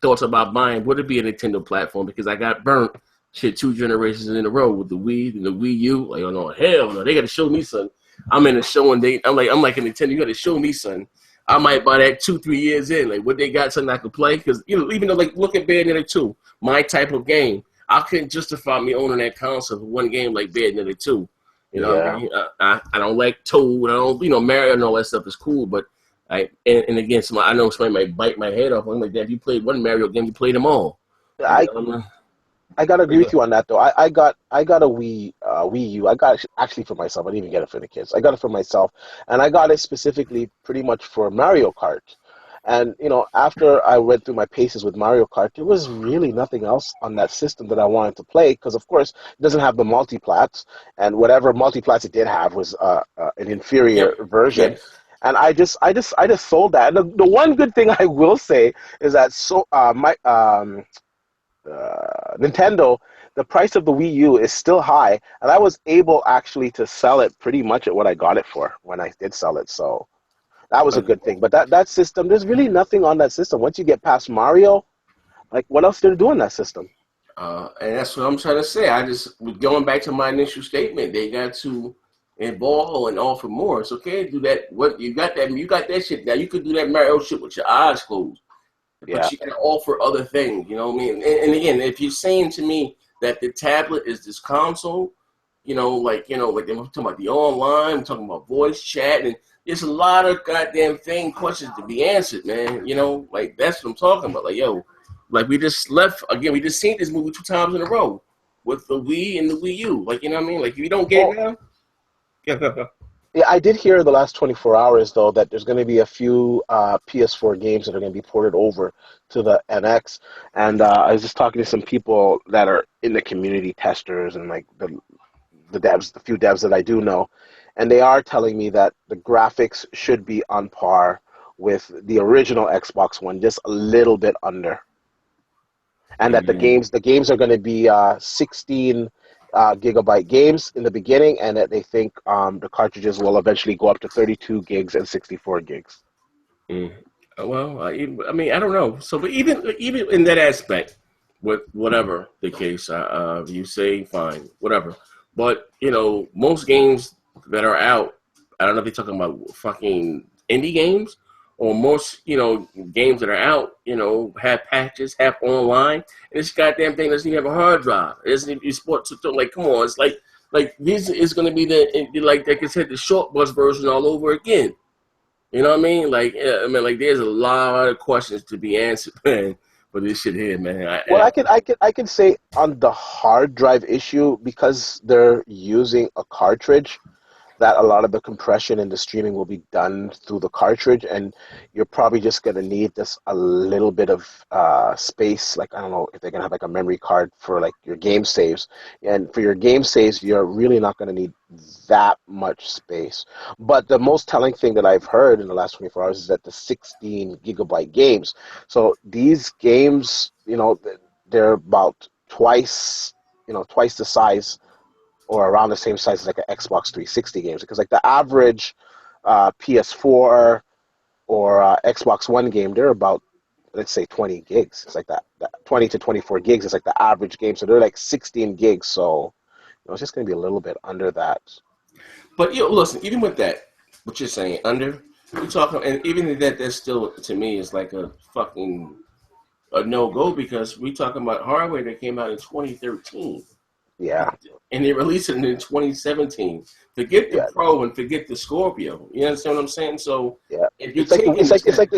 thoughts about buying would it be a Nintendo platform, because I got burnt 2 generations in a row with the Wii and the Wii U. Like, oh no, hell no, they got to show me something. I'm in a show and I'm like a Nintendo. You got to show me something. I might buy that 2-3 years in. Like, what they got, something I could play, because even though, like, look at Bayonetta 2, my type of game, I couldn't justify me owning that console for one game like Bayonetta 2. What I mean? I don't like Toad. I don't, Mario and all that stuff is cool, but and again, I know somebody might bite my head off. I'm like, Dad, if you played one Mario game, you played them all. I gotta agree with you on that, though. I got a Wii U. I got it actually for myself. I didn't even get it for the kids. I got it for myself, and I got it specifically pretty much for Mario Kart. And after I went through my paces with Mario Kart, there was really nothing else on that system that I wanted to play, because of course it doesn't have the multiplats, and whatever multiplats it did have was an inferior version. Yes. And I just sold that. And the one good thing I will say is that Nintendo, the price of the Wii U is still high, and I was able actually to sell it pretty much at what I got it for when I did sell it. So that was a good thing. But that system, there's really nothing on that system. Once you get past Mario, like, what else did it do in that system? And that's what I'm trying to say. Going back to my initial statement, they got to involve and offer more. It's okay to do that. What you got that shit now. You could do that Mario shit with your eyes closed. But you can offer other things, you know what I mean? And again, if you're saying to me that the tablet is this console, we're talking about the online, we're talking about voice chat, and there's a lot of goddamn questions to be answered, man. Like, that's what I'm talking about. Like, like, we just seen this movie 2 times in a row with the Wii and the Wii U. Like, you know what I mean? Like, if you don't get it now, yeah, I did hear in the last 24 hours, though, that there's going to be a few PS4 games that are going to be ported over to the NX. And I was just talking to some people that are in the community, testers, and like the devs, the few devs that I do know. And they are telling me that the graphics should be on par with the original Xbox One, just a little bit under. And that the games are going to be 16 gigabyte games in the beginning, and that they think the cartridges will eventually go up to 32 gigs and 64 gigs. Well, I mean, I don't know. So, but even in that aspect, with whatever the case, you say fine, whatever. But most games that are out, I don't know if you're talking about fucking indie games, or most games that are out, have patches, have online, and this goddamn thing doesn't even have a hard drive. It doesn't even be sports. Like, come on, it's like this is going to be like I said, the short bus version all over again. You know what I mean? Like, there's a lot of questions to be answered, man, for this shit here, man. I can say on the hard drive issue, because they're using a cartridge, that a lot of the compression and the streaming will be done through the cartridge, and you're probably just going to need a little bit of space. Like, I don't know if they're going to have like a memory card for like your game saves. And for your game saves, you're really not going to need that much space. But the most telling thing that I've heard in the last 24 hours is that the 16 gigabyte games. So these games, they're about twice the size, or around the same size as like an Xbox 360 games, because like the average PS4 or Xbox One game, they're about, let's say, 20 gigs. It's like that 20 to 24 gigs is like the average game. So they're like 16 gigs. So it's just going to be a little bit under that. But listen, even with that, what you're saying, you're talking, and even that's still, to me, is like a fucking a no-go, because we talking about hardware that came out in 2013. Yeah. And they released it in 2017. Forget the Pro and forget the Scorpio. You understand what I'm saying? So if you it's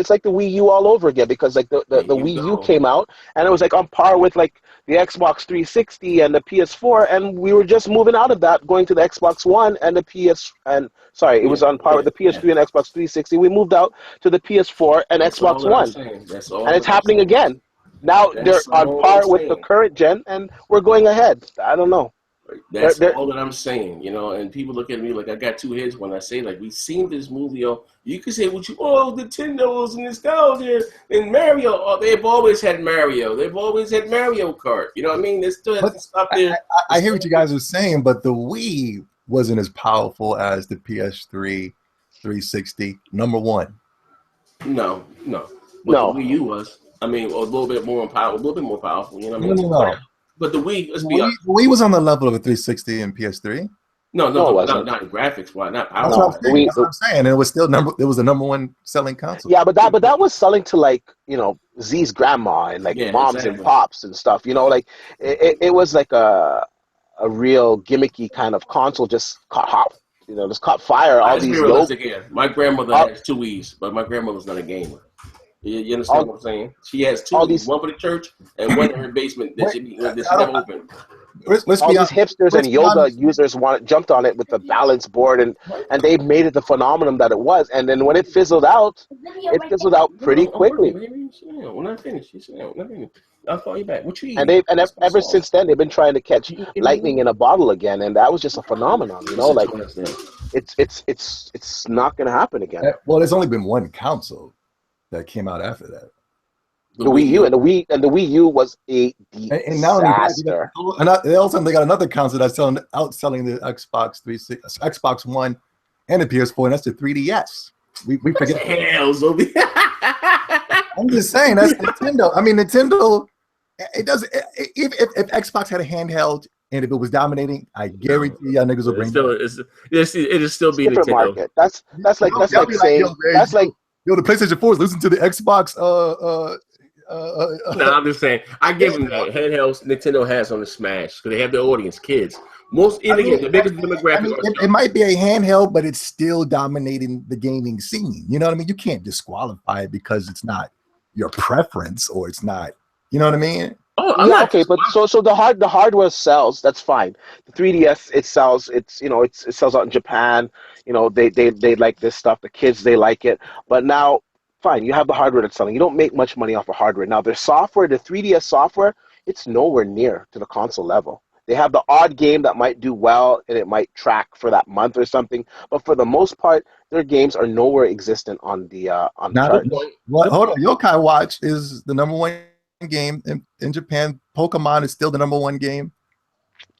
like the Wii U all over again, because like the Wii U came out and it was like on par with like the Xbox 360 and the PS4, and we were just moving out of that, going to the Xbox One and the it was on par with the PS3 and Xbox 360. We moved out to the PS4 and Xbox One. That's all. And it's happening again. Now they're That's on all I'm par with the saying. current gen, and we're going ahead. I don't know. That's They're all that I'm saying, you know. And people look at me like I got two heads when I say like we've seen this movie. Oh, you can say what you Nintendo's and nostalgia and Mario. Oh, they've always had Mario. They've always had Mario Kart. You know what I mean? They still have to stop there. I hear what you guys are saying, but the Wii wasn't as powerful as the PS3, 360. Number one. No, no. But the no. Wii U was. I mean, a little bit more powerful. A little bit more powerful. You know what I No, mean? no, no. But the Wii, let's The be honest. Wii was on the level of a 360 and PS3. No, No, it not wasn't. not in graphics. Why not That's power what I'm No, wise? the saying. Wii. That's what I'm saying. And it was still it was the number one selling console. Yeah, but that was selling to like Z's grandma and like Yeah, moms and exactly. pops and stuff. Like it was like a real gimmicky kind of console. Just caught hot. Just caught fire. All Let's be these realistic here. My grandmother all, has two Wii's, but my grandmother's not a gamer. You understand all, what I'm saying? She has two all Wii's, these one for the church and one in her basement that Wait, she I never don't, opened. let's all be these honest. hipsters Let's and be yoga honest. users jumped on it with the balance board, and they made it the phenomenon that it was. And then when it fizzled out pretty I'm working, quickly. baby. When I finish, when I finish, I'll call you back. What you And eating? they Let's go ever sauce. since then they've been trying to catch You lightning eating? in a bottle again, and that was just a phenomenon. Sit Like your ass down. it's not going to happen again. Well, there's only been one console that came out after that. The The Wii Wii U U. and the Wii U was a And not only that, disaster. they also got another console that's outselling the Xbox 360, Xbox One, and the PS4, and that's the 3DS. We forget. Hell, Zobe. I'm just saying that's Nintendo. I mean, Nintendo. It does. If Xbox had a handheld and if it was dominating, I guarantee y'all niggas will bring Still, that. it is still It's be different Nintendo. market. That's like They'll be like, saying that's like yo, the PlayStation 4 is losing to the Xbox. No, I'm just saying. I give them that handhelds Nintendo has on the Smash because they have their audience, kids. Most, and again, the biggest demographic. It might be a handheld, but it's still dominating the gaming scene. You know what I mean? You can't disqualify it because it's not your preference or it's not. You know what I mean? Oh, I'm yeah, not. okay, but so the hardware sells. That's fine. The 3DS it sells. It sells out in Japan. They like this stuff. The kids they like it. But now, fine, you have the hardware that's selling. You don't make much money off of hardware. Now their software, the 3DS software, it's nowhere near to the console level. They have the odd game that might do well and it might track for that month or something. But for the most part, their games are nowhere existent on the Not charts. hold on. Yokai Watch is the number one game in Japan. Pokemon is still the number one game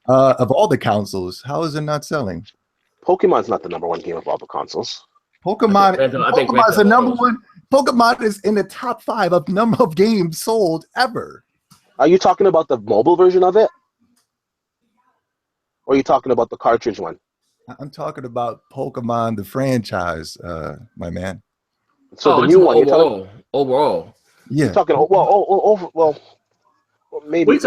of all the consoles. How is it not selling? Pokemon's not the number one game of all the consoles. Pokemon is the number one. Pokemon is in the top 5 of number of games sold ever. Are you talking about the mobile version of it? Or are you talking about the cartridge one? I'm talking about Pokemon, the franchise, my man. So the new one. Overall. Yeah. You're talking maybe.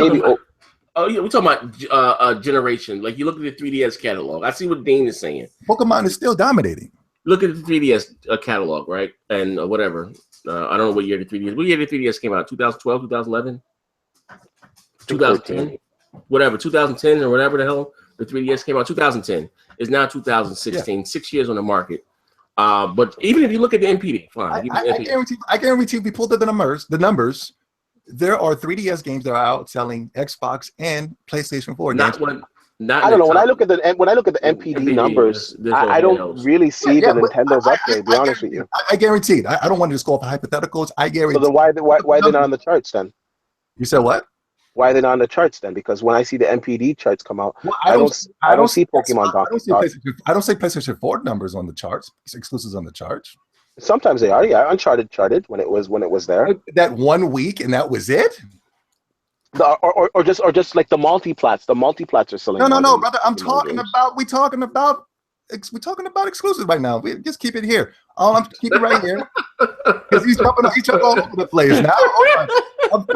Oh yeah, we're talking about generation. Like you look at the 3DS catalog. I see what Dean is saying. Pokemon is still dominating. Look at the 3DS catalog, right? And whatever. I don't know what year the 3DS. What year the 3DS came out? 2012, 2011, 2010, whatever. 2010 or whatever the hell the 3DS came out. 2010 is now 2016. Yeah. 6 years on the market. But even if you look at the NPD, fine. I guarantee if you pulled up the numbers, there are 3DS games that are outselling Xbox and PlayStation 4 games. I don't know. When I look at the NPD numbers, I don't really see the Nintendo's up there. To be honest with you, I guarantee it. I don't want to just go off of hypotheticals. I guarantee. So then why are they not on the charts then? You said what? Why are they not on the charts then? Because when I see the NPD charts come out, well, I don't see Pokemon. I don't see PlayStation 4 numbers on the charts. Exclusives on the charts. Sometimes they are. Yeah, Uncharted charted when it was there. That 1 week and that was it. Or just like the multiplats. The multiplats are selling. No, brother. We're talking about exclusives right now. We just keep it here. I'm keep it right here because he's jumping all over the place now. Of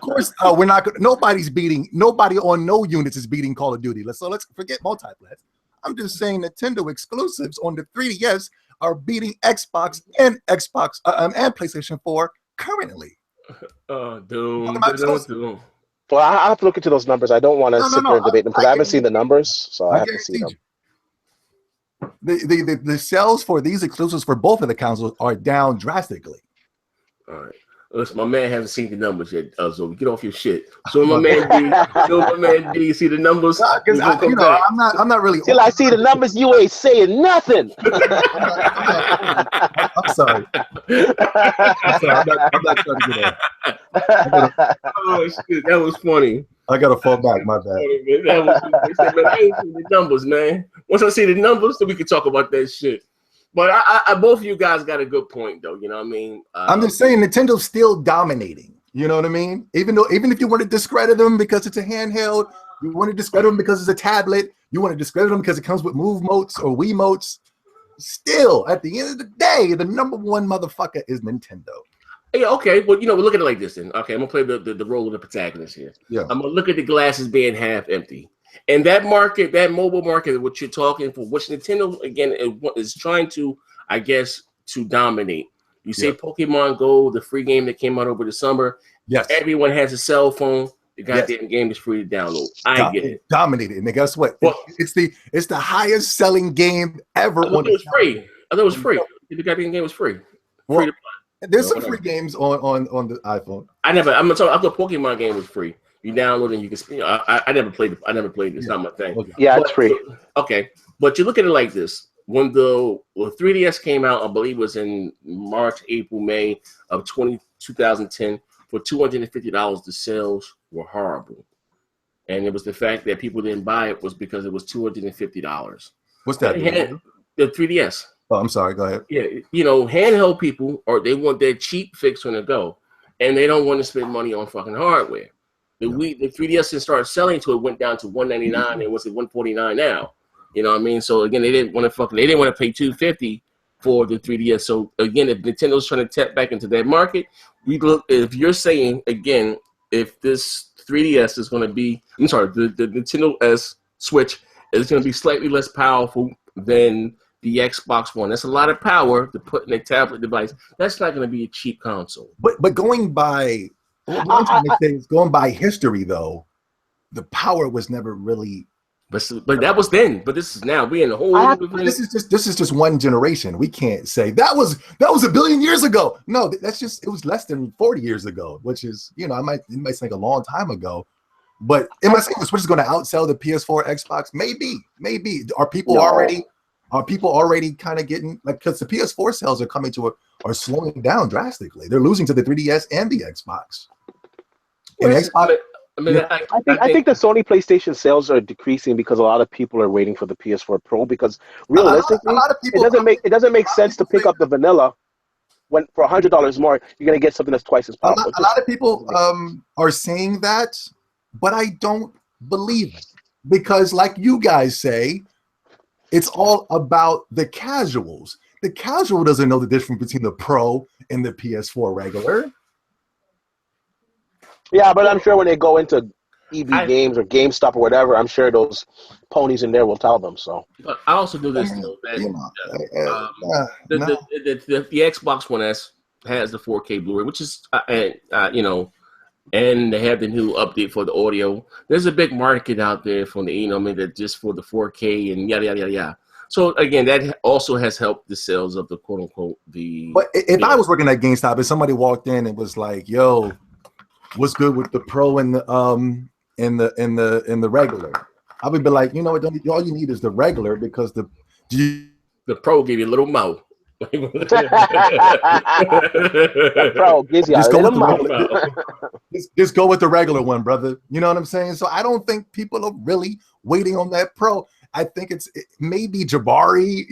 course, we're not. Nobody on no units is beating Call of Duty. Let's forget multiplats. I'm just saying Nintendo exclusives on the 3DS are beating Xbox and PlayStation 4 currently. Dude. Well, I have to look into those numbers. I don't want to sit there and debate them because I haven't seen the numbers, so I have to see them. The sales for these exclusives for both of the consoles are down drastically. All right. Listen, my man hasn't seen the numbers yet, so get off your shit. So my man D, see the numbers? Because I'm not really. Till I see the numbers, you ain't saying nothing. I'm sorry. I'm not trying to get off. Oh shit, that was funny. I gotta fall back. My bad. They said, man, I ain't seen the numbers, man. Once I see the numbers, then we can talk about that shit. But I both of you guys got a good point, though. You know what I mean? I'm just saying Nintendo's still dominating. You know what I mean? Even if you want to discredit them because it's a handheld, you want to discredit them because it's a tablet, you want to discredit them because it comes with Move Motes or Wii Motes. Still, at the end of the day, the number one motherfucker is Nintendo. Yeah, okay. Well, we look at it like this then. Okay, I'm gonna play the role of the protagonist here. Yeah. I'm gonna look at the glasses being half empty. And that market, that mobile market, what you're talking for, which Nintendo again is trying to, I guess, to dominate. You say Pokemon Go, the free game that came out over the summer. Yes. Everyone has a cell phone. The goddamn game is free to download. I get it. Dominated. And guess what? Well, it's the highest selling game ever. I thought it was free. I thought it was free. The goddamn game was free. Well, free to play. There's some free games on the iPhone. I thought Pokemon game was free. You download and you can. I never played it. I never played it. It's not my thing. Okay. Yeah, it's free. Okay, but you look at it like this: when the 3DS came out, I believe it was in March, April, May of 2010. For $250, the sales were horrible, and it was the fact that people didn't buy it was because it was $250. What's that? The 3DS. Oh, I'm sorry. Go ahead. Yeah, handheld people, or they want their cheap fix on the go, and they don't want to spend money on fucking hardware. The 3DS didn't start selling to it went down to $199 and was at $149 now. You know what I mean? So again, they didn't want to pay $250 for the 3DS. So again, if Nintendo's trying to tap back into that market, if you're saying again, if this 3DS is going to be, I'm sorry, the Nintendo S Switch is going to be slightly less powerful than the Xbox One. That's a lot of power to put in a tablet device. That's not going to be a cheap console. But going by going by history, though, the power was never really. But that was then. But this is now. We in the whole. This is just one generation. We can't say that was a billion years ago. No, it was less than 40 years ago, which is you might think a long time ago. But am I saying the Switch is going to outsell the PS4, Xbox? Maybe. Are people already kind of getting because the PS4 sales are slowing down drastically. They're losing to the 3DS and the Xbox. And Xbox. I think the Sony PlayStation sales are decreasing because a lot of people are waiting for the PS4 Pro because realistically, it doesn't make sense to pick up the vanilla when for $100 more you're gonna get something that's twice as powerful. A lot of people are saying that, but I don't believe it because, like you guys say, it's all about the casuals. The casual doesn't know the difference between the Pro and the PS4 regular. Yeah, but I'm sure when they go into EB Games or GameStop or whatever, I'm sure those ponies in there will tell them. So but I also do this though. The Xbox One S has the 4K Blu-ray, which is and they have the new update for the audio. There's a big market out there for the just for the 4K and yada yada yada yada. So again, that also has helped the sales of the quote unquote the. But if I was working at GameStop and somebody walked in and was like, "Yo, what's good with the Pro and the regular?" I would be like, you know what? All you need is the regular because the Pro give you a little mouth. The Pro gives you a little mouth. Just go with the regular one, brother. You know what I'm saying? So I don't think people are really waiting on that Pro. I think it may be Jabari,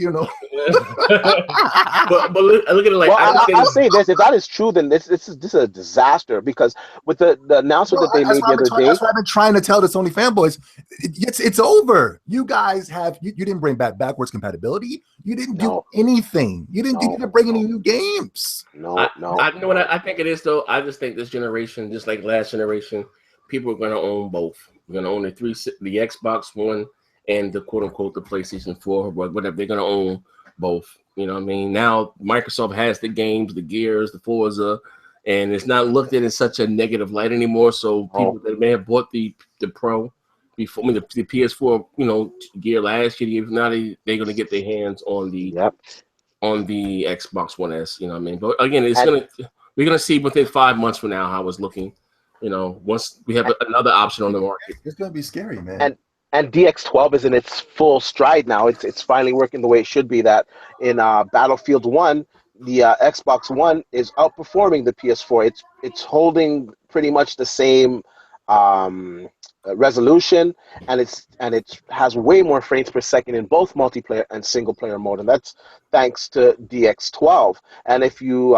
but look at it like I'll say this: if that is true, then this is a disaster because with the announcement that they made the other day. That's what I've been trying to tell the Sony fanboys. It's over. You guys you didn't bring back backwards compatibility. You didn't do anything. You didn't bring any new games. No. I know what I think it is though. I just think this generation, just like last generation, people are going to own both. We're going to own the Xbox One and the quote unquote the PlayStation 4, but whatever, they're gonna own both. You know what I mean? Now Microsoft has the games, the Gears, the Forza, and it's not looked at in such a negative light anymore. So people that may have bought the Pro before, the PS4, gear last year, now they're gonna get their hands on the on the Xbox One S. You know what I mean? But again, it's gonna we're gonna see within 5 months from now how it's looking. Once we have another option on the market. It's gonna be scary, man. And DX12 is in its full stride now. It's finally working the way it should be. That in Battlefield 1, the Xbox One is outperforming the PS4. It's holding pretty much the same um, resolution, and it has way more frames per second in both multiplayer and single player mode, and that's thanks to DX12. And if you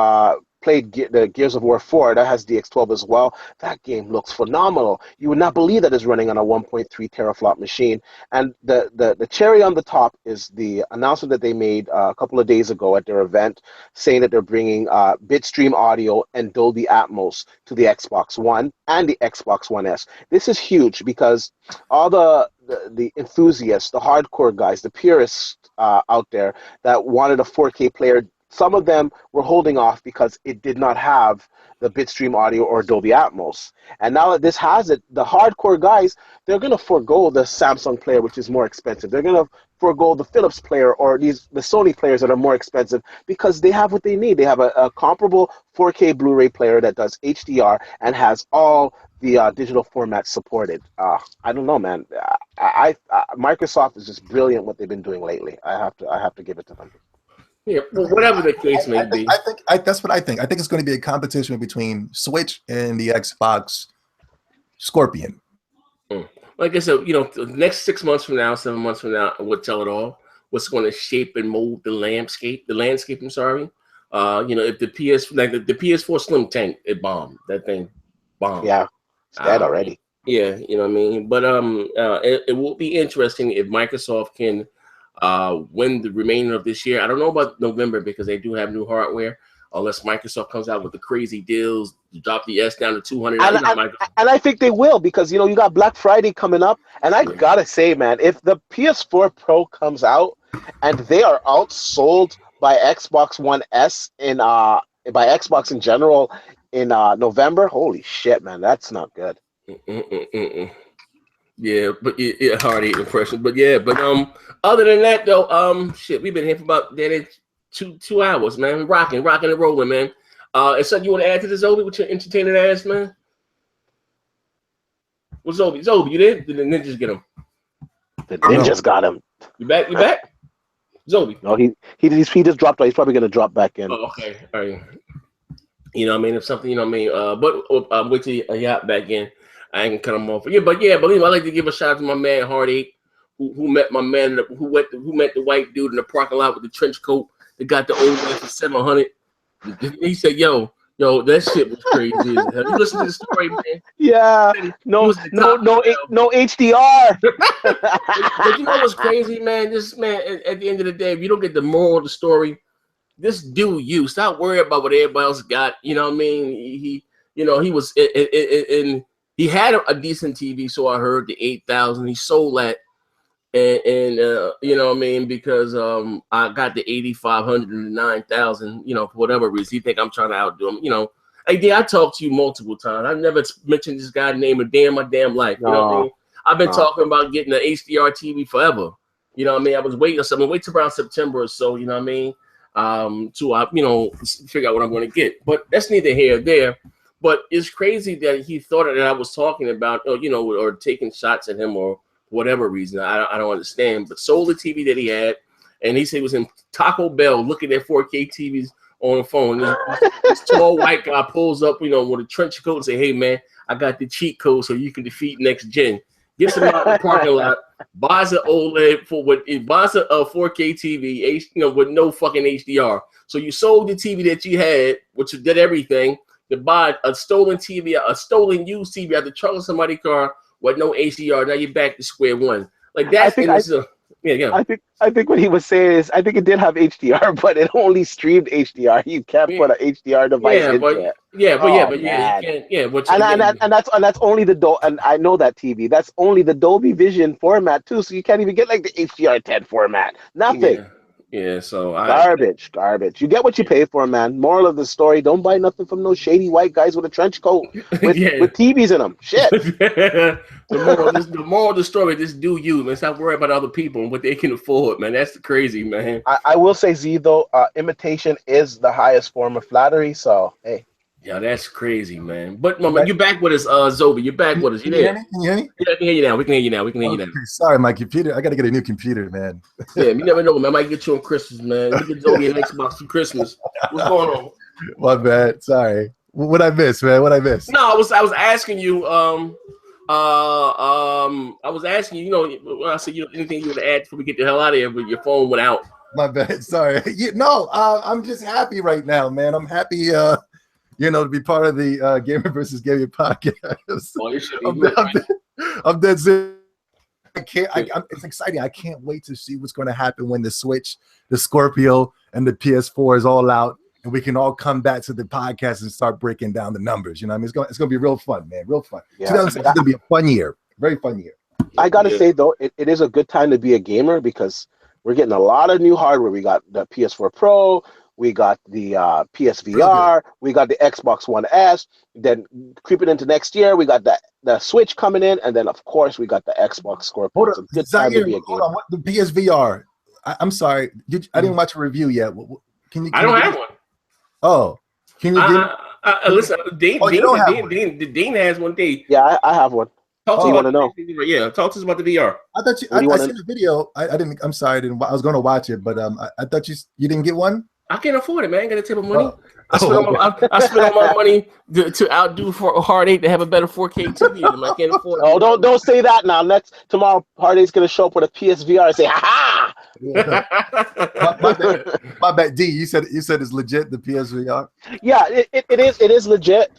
played the Gears of War 4, that has DX12 as well. That game looks phenomenal. You would not believe that it's running on a 1.3 teraflop machine. And the cherry on the top is the announcement that they made a couple of days ago at their event, saying that they're bringing bitstream audio and Dolby Atmos to the Xbox One and the Xbox One S. This is huge because all the enthusiasts, the hardcore guys, the purists out there that wanted a 4K player, some of them were holding off because it did not have the bitstream audio or Dolby Atmos. And now that this has it, the hardcore guys, they're going to forego the Samsung player, which is more expensive. They're going to forego the Philips player or the Sony players that are more expensive because they have what they need. They have a comparable 4K Blu-ray player that does HDR and has all the digital formats supported. I don't know, man. Microsoft is just brilliant what they've been doing lately. I have to give it to them. Yeah, well, whatever the case may be. I think that's what I think. I think it's going to be a competition between Switch and the Xbox Scorpion. Like I said, the next 6 months from now, 7 months from now, we'll tell it all. What's going to shape and mold the landscape? I'm sorry. If the PS4 Slim Tank, it bombed. That thing bombed. Yeah, it's dead already. Yeah, you know what I mean. But it will be interesting if Microsoft can win the remainder of this year. I don't know about November because they do have new hardware. Unless Microsoft comes out with the crazy deals, drop the S down to $200. And I think they will because you got Black Friday coming up, and I gotta say, man, if the PS4 Pro comes out and they are outsold by Xbox One S by Xbox in general in November, holy shit, man, that's not good. Yeah, but hard eating impression. But other than that though, we've been here for about 2 hours, man. We're rocking and rolling, man. Is something you want to add to the ZOBE with your entertaining ass, man? What's ZOBE? ZOBE, you there? Did the ninjas get him? The ninjas got him. You back? ZOBE. No, he just dropped out. He's probably gonna drop back in. Oh, okay. All right. You know what I mean? If something, you know what I mean? But wait till he hop back in. I ain't gonna cut him off. Yeah, believe me, I'd like to give a shout out to my man Heartache, who met my man, who met the white dude in the parking lot with the trench coat that got the old man for $700. He said, "Yo, that shit was crazy." Have you listened to the story, man? Yeah, no HDR. But you know what's crazy, man? This man, at the end of the day, if you don't get the moral of the story, this do you. Stop worrying about what everybody else got. You know what I mean? He was in. He had a decent TV, so I heard the 8,000. He sold that, and you know what I mean, because I got the 8,500 and 9,000. For whatever reason, he think I'm trying to outdo him. I talked to you multiple times. I've never mentioned this guy's name a day in my damn life. You know what I mean? I've been talking about getting an HDR TV forever. You know what I mean? I was waiting. So I'm gonna wait till around September or so. You know what I mean? To figure out what I'm going to get. But that's neither here nor there. But it's crazy that he thought that I was talking about, or taking shots at him or whatever reason. I don't understand. But sold the TV that he had, and he said he was in Taco Bell looking at 4K TVs on the phone. This tall white guy pulls up, with a trench coat and say, "Hey, man, I got the cheat code so you can defeat next gen." Gets him out in the parking lot, buys an OLED buys a 4K TV, with no fucking HDR. So you sold the TV that you had, which did everything, to buy a stolen TV, a stolen used TV out the trunk of somebody's car with no HDR. Now you're back to square one. Like that. I think what he was saying is, I think it did have HDR, but it only streamed HDR. You can't put an HDR device into it. You can't. And that's only the and I know that TV. That's only the Dolby Vision format too. So you can't even get like the HDR10 format. Nothing. Yeah. So garbage. You get what you pay for, man. Moral of the story: don't buy nothing from those shady white guys with a trench coat with TVs in them. Shit. The moral of the story: just do you, man. Stop worrying about other people and what they can afford, man. That's crazy, man. I will say, Z, though, imitation is the highest form of flattery. So hey. Yeah, that's crazy, man. But mama, you're back with us, Zobe. You're back with us. You there? Can you hear me? Yeah, I can hear you now. We can hear you now. We can hear you now. Okay, sorry, my computer. I got to get a new computer, man. Yeah, you never know, man. I might get you on Christmas, man. Let me get Zobe an Xbox for Christmas. What's going on? My bad. Sorry. What I miss, man? What I miss? No, I was asking you. I was asking you. You know, when I said anything you want to add before we get the hell out of here, but your phone went out. My bad. Sorry. No, I'm just happy right now, man. I'm happy. To be part of the Gamer versus Gamer podcast. Oh, you should be I'm dead serious. It's exciting. I can't wait to see what's going to happen when the Switch, the Scorpio, and the PS4 is all out, and we can all come back to the podcast and start breaking down the numbers. You know, what I mean, it's going to be real fun, man. Real fun. Yeah. 2006 is going to be a fun year. Very fun year. I got to say though, it is a good time to be a gamer because we're getting a lot of new hardware. We got the PS4 Pro. We got the PSVR, we got the Xbox One S, then creeping into next year, we got the Switch coming in, and then, of course, we got the Xbox Scorpio. It's a good time to be a gamer. What, the PSVR, I'm sorry, I didn't watch a review yet. Can I don't have one. Oh, can you give listen, Dean has one. Yeah, I have one. Talk to you want to know? Yeah, talk to us about the VR. I thought I seen the video. I didn't. I'm sorry, I was going to watch it, but I thought you didn't get one. I can't afford it, man. I ain't got a table of money. I spent all my money to outdo for Hard 8 to have a better 4K TV. I can't afford it. Oh, don't say that now. Tomorrow, Hard 8's gonna show up with a PSVR and say, "Ha ha!" my bad. D, you said it's legit, the PSVR. Yeah, it is legit.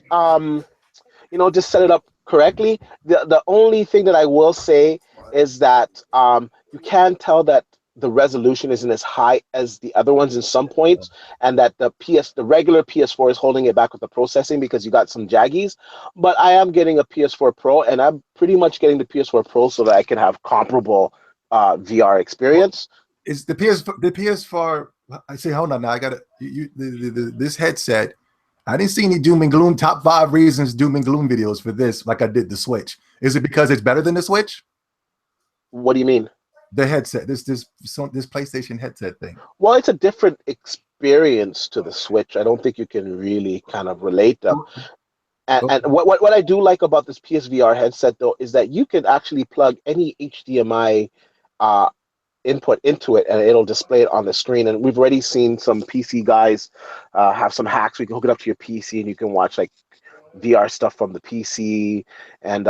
Just set it up correctly. The only thing that I will say is that you can tell that the resolution isn't as high as the other ones in some points, and that the regular PS4 is holding it back with the processing because you got some jaggies. But I am getting a PS4 Pro, and I'm pretty much getting the PS4 Pro so that I can have comparable VR experience. Is the PS4? I say, hold on now. I got this headset. I didn't see any doom and gloom top 5 reasons doom and gloom videos for this, like I did the Switch. Is it because it's better than the Switch? What do you mean? The headset, this PlayStation headset thing. Well, it's a different experience to the Switch. I don't think you can really kind of relate them. And what I do like about this PSVR headset though is that you can actually plug any HDMI input into it and it'll display it on the screen. And we've already seen some PC guys have some hacks. We can hook it up to your PC and you can watch like VR stuff from the PC, and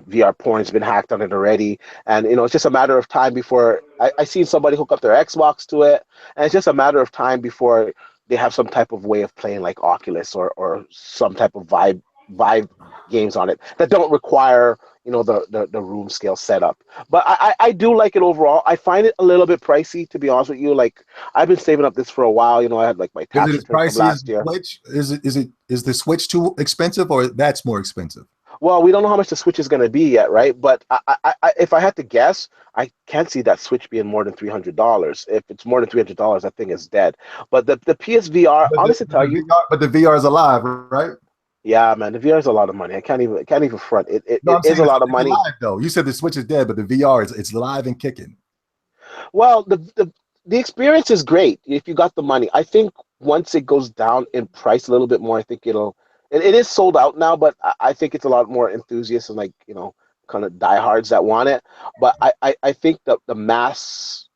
VR porn's been hacked on it already. And, it's just a matter of time before I seen somebody hook up their Xbox to it. And it's just a matter of time before they have some type of way of playing like Oculus or some type of Vive games on it that don't require, the room scale setup. But I do like it overall. I find it a little bit pricey, to be honest with you. Like, I've been saving up this for a while. I had like my tax return from last year. Is the Switch too expensive, or that's more expensive? Well, we don't know how much the Switch is going to be yet, right? But if I had to guess, I can't see that Switch being more than $300. If it's more than $300, that thing is dead. But the PSVR, honestly, tell you, but the VR is alive, right? Yeah, man, the VR is a lot of money. I can't even front. It is a lot of money. Alive, though. You said the Switch is dead, but the VR it's live and kicking. Well, the experience is great if you got the money. I think once it goes down in price a little bit more, I think it is sold out now, but I think it's a lot more enthusiasts and kind of diehards that want it. But I think that the mass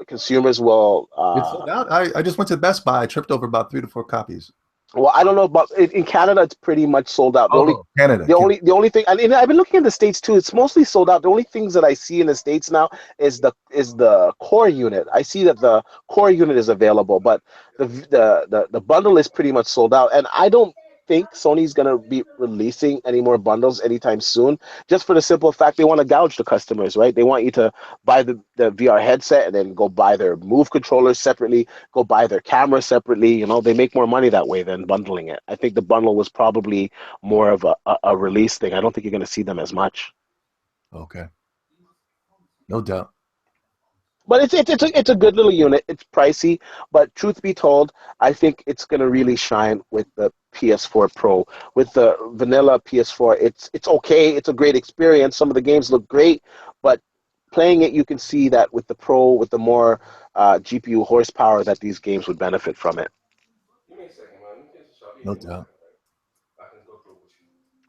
consumers will. It's sold out. I just went to Best Buy. I tripped over about 3 to 4 copies. Well, I don't know about in Canada. It's pretty much sold out. Canada. The only thing, and I've been looking in the States too. It's mostly sold out. The only things that I see in the States now is the core unit. I see that the core unit is available, but the bundle is pretty much sold out. And I don't think Sony's gonna be releasing any more bundles anytime soon, just for the simple fact they want to gouge the customers, right? They want you to buy the VR headset and then go buy their Move controllers separately, go buy their camera separately. They make more money that way than bundling it. I think the bundle was probably more of a release thing. I don't think you're gonna see them as much. Okay, no doubt. But it's a good little unit. It's pricey, but truth be told, I think it's gonna really shine with the PS4 Pro. With the vanilla PS4, it's okay. It's a great experience. Some of the games look great, but playing it, you can see that with the Pro, with the more GPU horsepower, that these games would benefit from it. No doubt.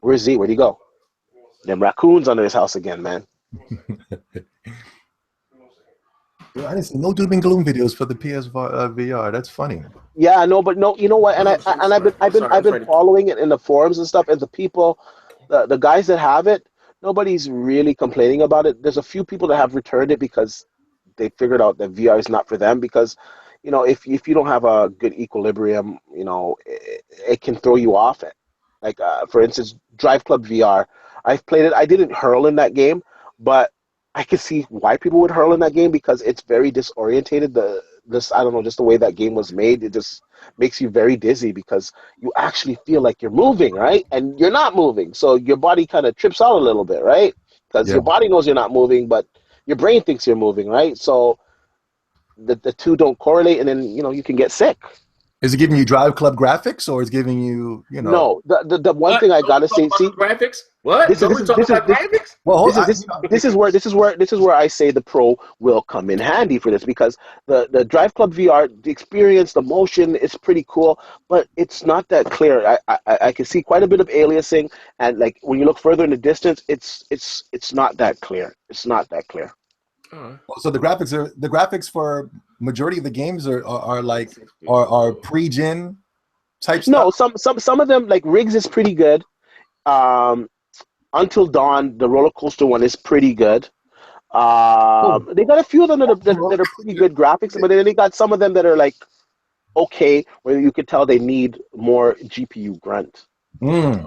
Where's Z? Where'd he go? Them raccoons under his house again, man. I didn't see no doom and gloom videos for the PS4 VR. That's funny. Yeah, no, but no, you know what? And I've been following it in the forums and stuff, and the people, the guys that have it, nobody's really complaining about it. There's a few people that have returned it because they figured out that VR is not for them because, if you don't have a good equilibrium, it can throw you off. Like for instance, Drive Club VR. I've played it. I didn't hurl in that game, but I can see why people would hurl in that game because it's very disorientated. I don't know, just the way that game was made, it just makes you very dizzy because you actually feel like you're moving, right? And you're not moving, so your body kind of trips out a little bit, right? Because your body knows you're not moving, but your brain thinks you're moving, right? So the two don't correlate, and then you can get sick. Is it giving you Drive Club graphics, or is giving you, No, the one thing I gotta say, see, graphics. What? This is graphics. Well, this is where I say the Pro will come in handy for this because the Drive Club VR, the experience, the motion is pretty cool, but it's not that clear. I can see quite a bit of aliasing, and like when you look further in the distance, it's not that clear. It's not that clear. So the graphics for majority of the games are pre-gen type stuff? No, some of them, like Riggs is pretty good. Until Dawn, the roller coaster one is pretty good. They got a few of them that are pretty good graphics, but then they got some of them that are like okay, where you could tell they need more GPU grunt. I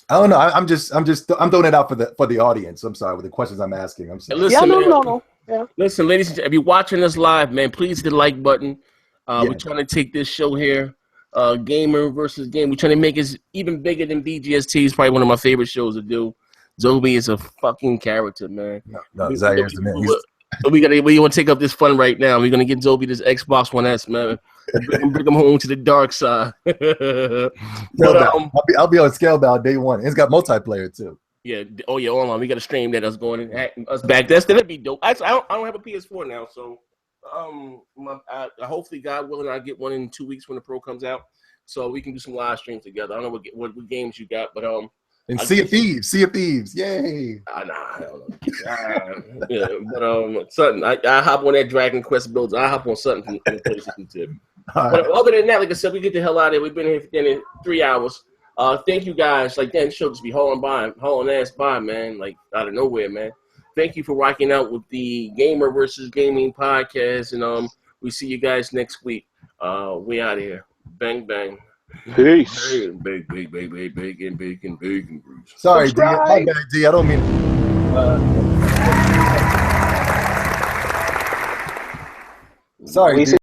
don't know. I'm throwing it out for the audience. I'm sorry with the questions I'm asking. I'm sorry. Listen, no. Yeah. Listen, ladies and gentlemen, if you're watching us live, man, please hit the like button. We're trying to take this show here, gamer versus game. We're trying to make it even bigger than BGST. It's probably one of my favorite shows to do. ZOBE is a fucking character, man. We want to take up this fun right now. We're gonna get ZOBE this Xbox One S, man. Bring him home to the dark side. I'll be on Scalebound day one. It's got multiplayer too. Yeah. Oh yeah. Hold on. We got to stream that. Us going and us back. That's gonna be dope. Actually, I don't have a PS4 now, so hopefully, God willing, I get one in 2 weeks when the Pro comes out, so we can do some live streams together. I don't know what games you got, but and Sea of Thieves, yay! I don't know. Yeah, but something. I hop on that Dragon Quest builds. I hop on something from the PlayStation tip. But other than that, like I said, we get the hell out of here. We've been here for 3 hours. Thank you guys. Like that show just be hauling ass by, man. Like out of nowhere, man. Thank you for rocking out with the Gamer versus Gaming podcast, and we see you guys next week. We out of here. Bang bang. Peace. Bacon. Sorry, D. My bad, D. I don't mean. Sorry, D.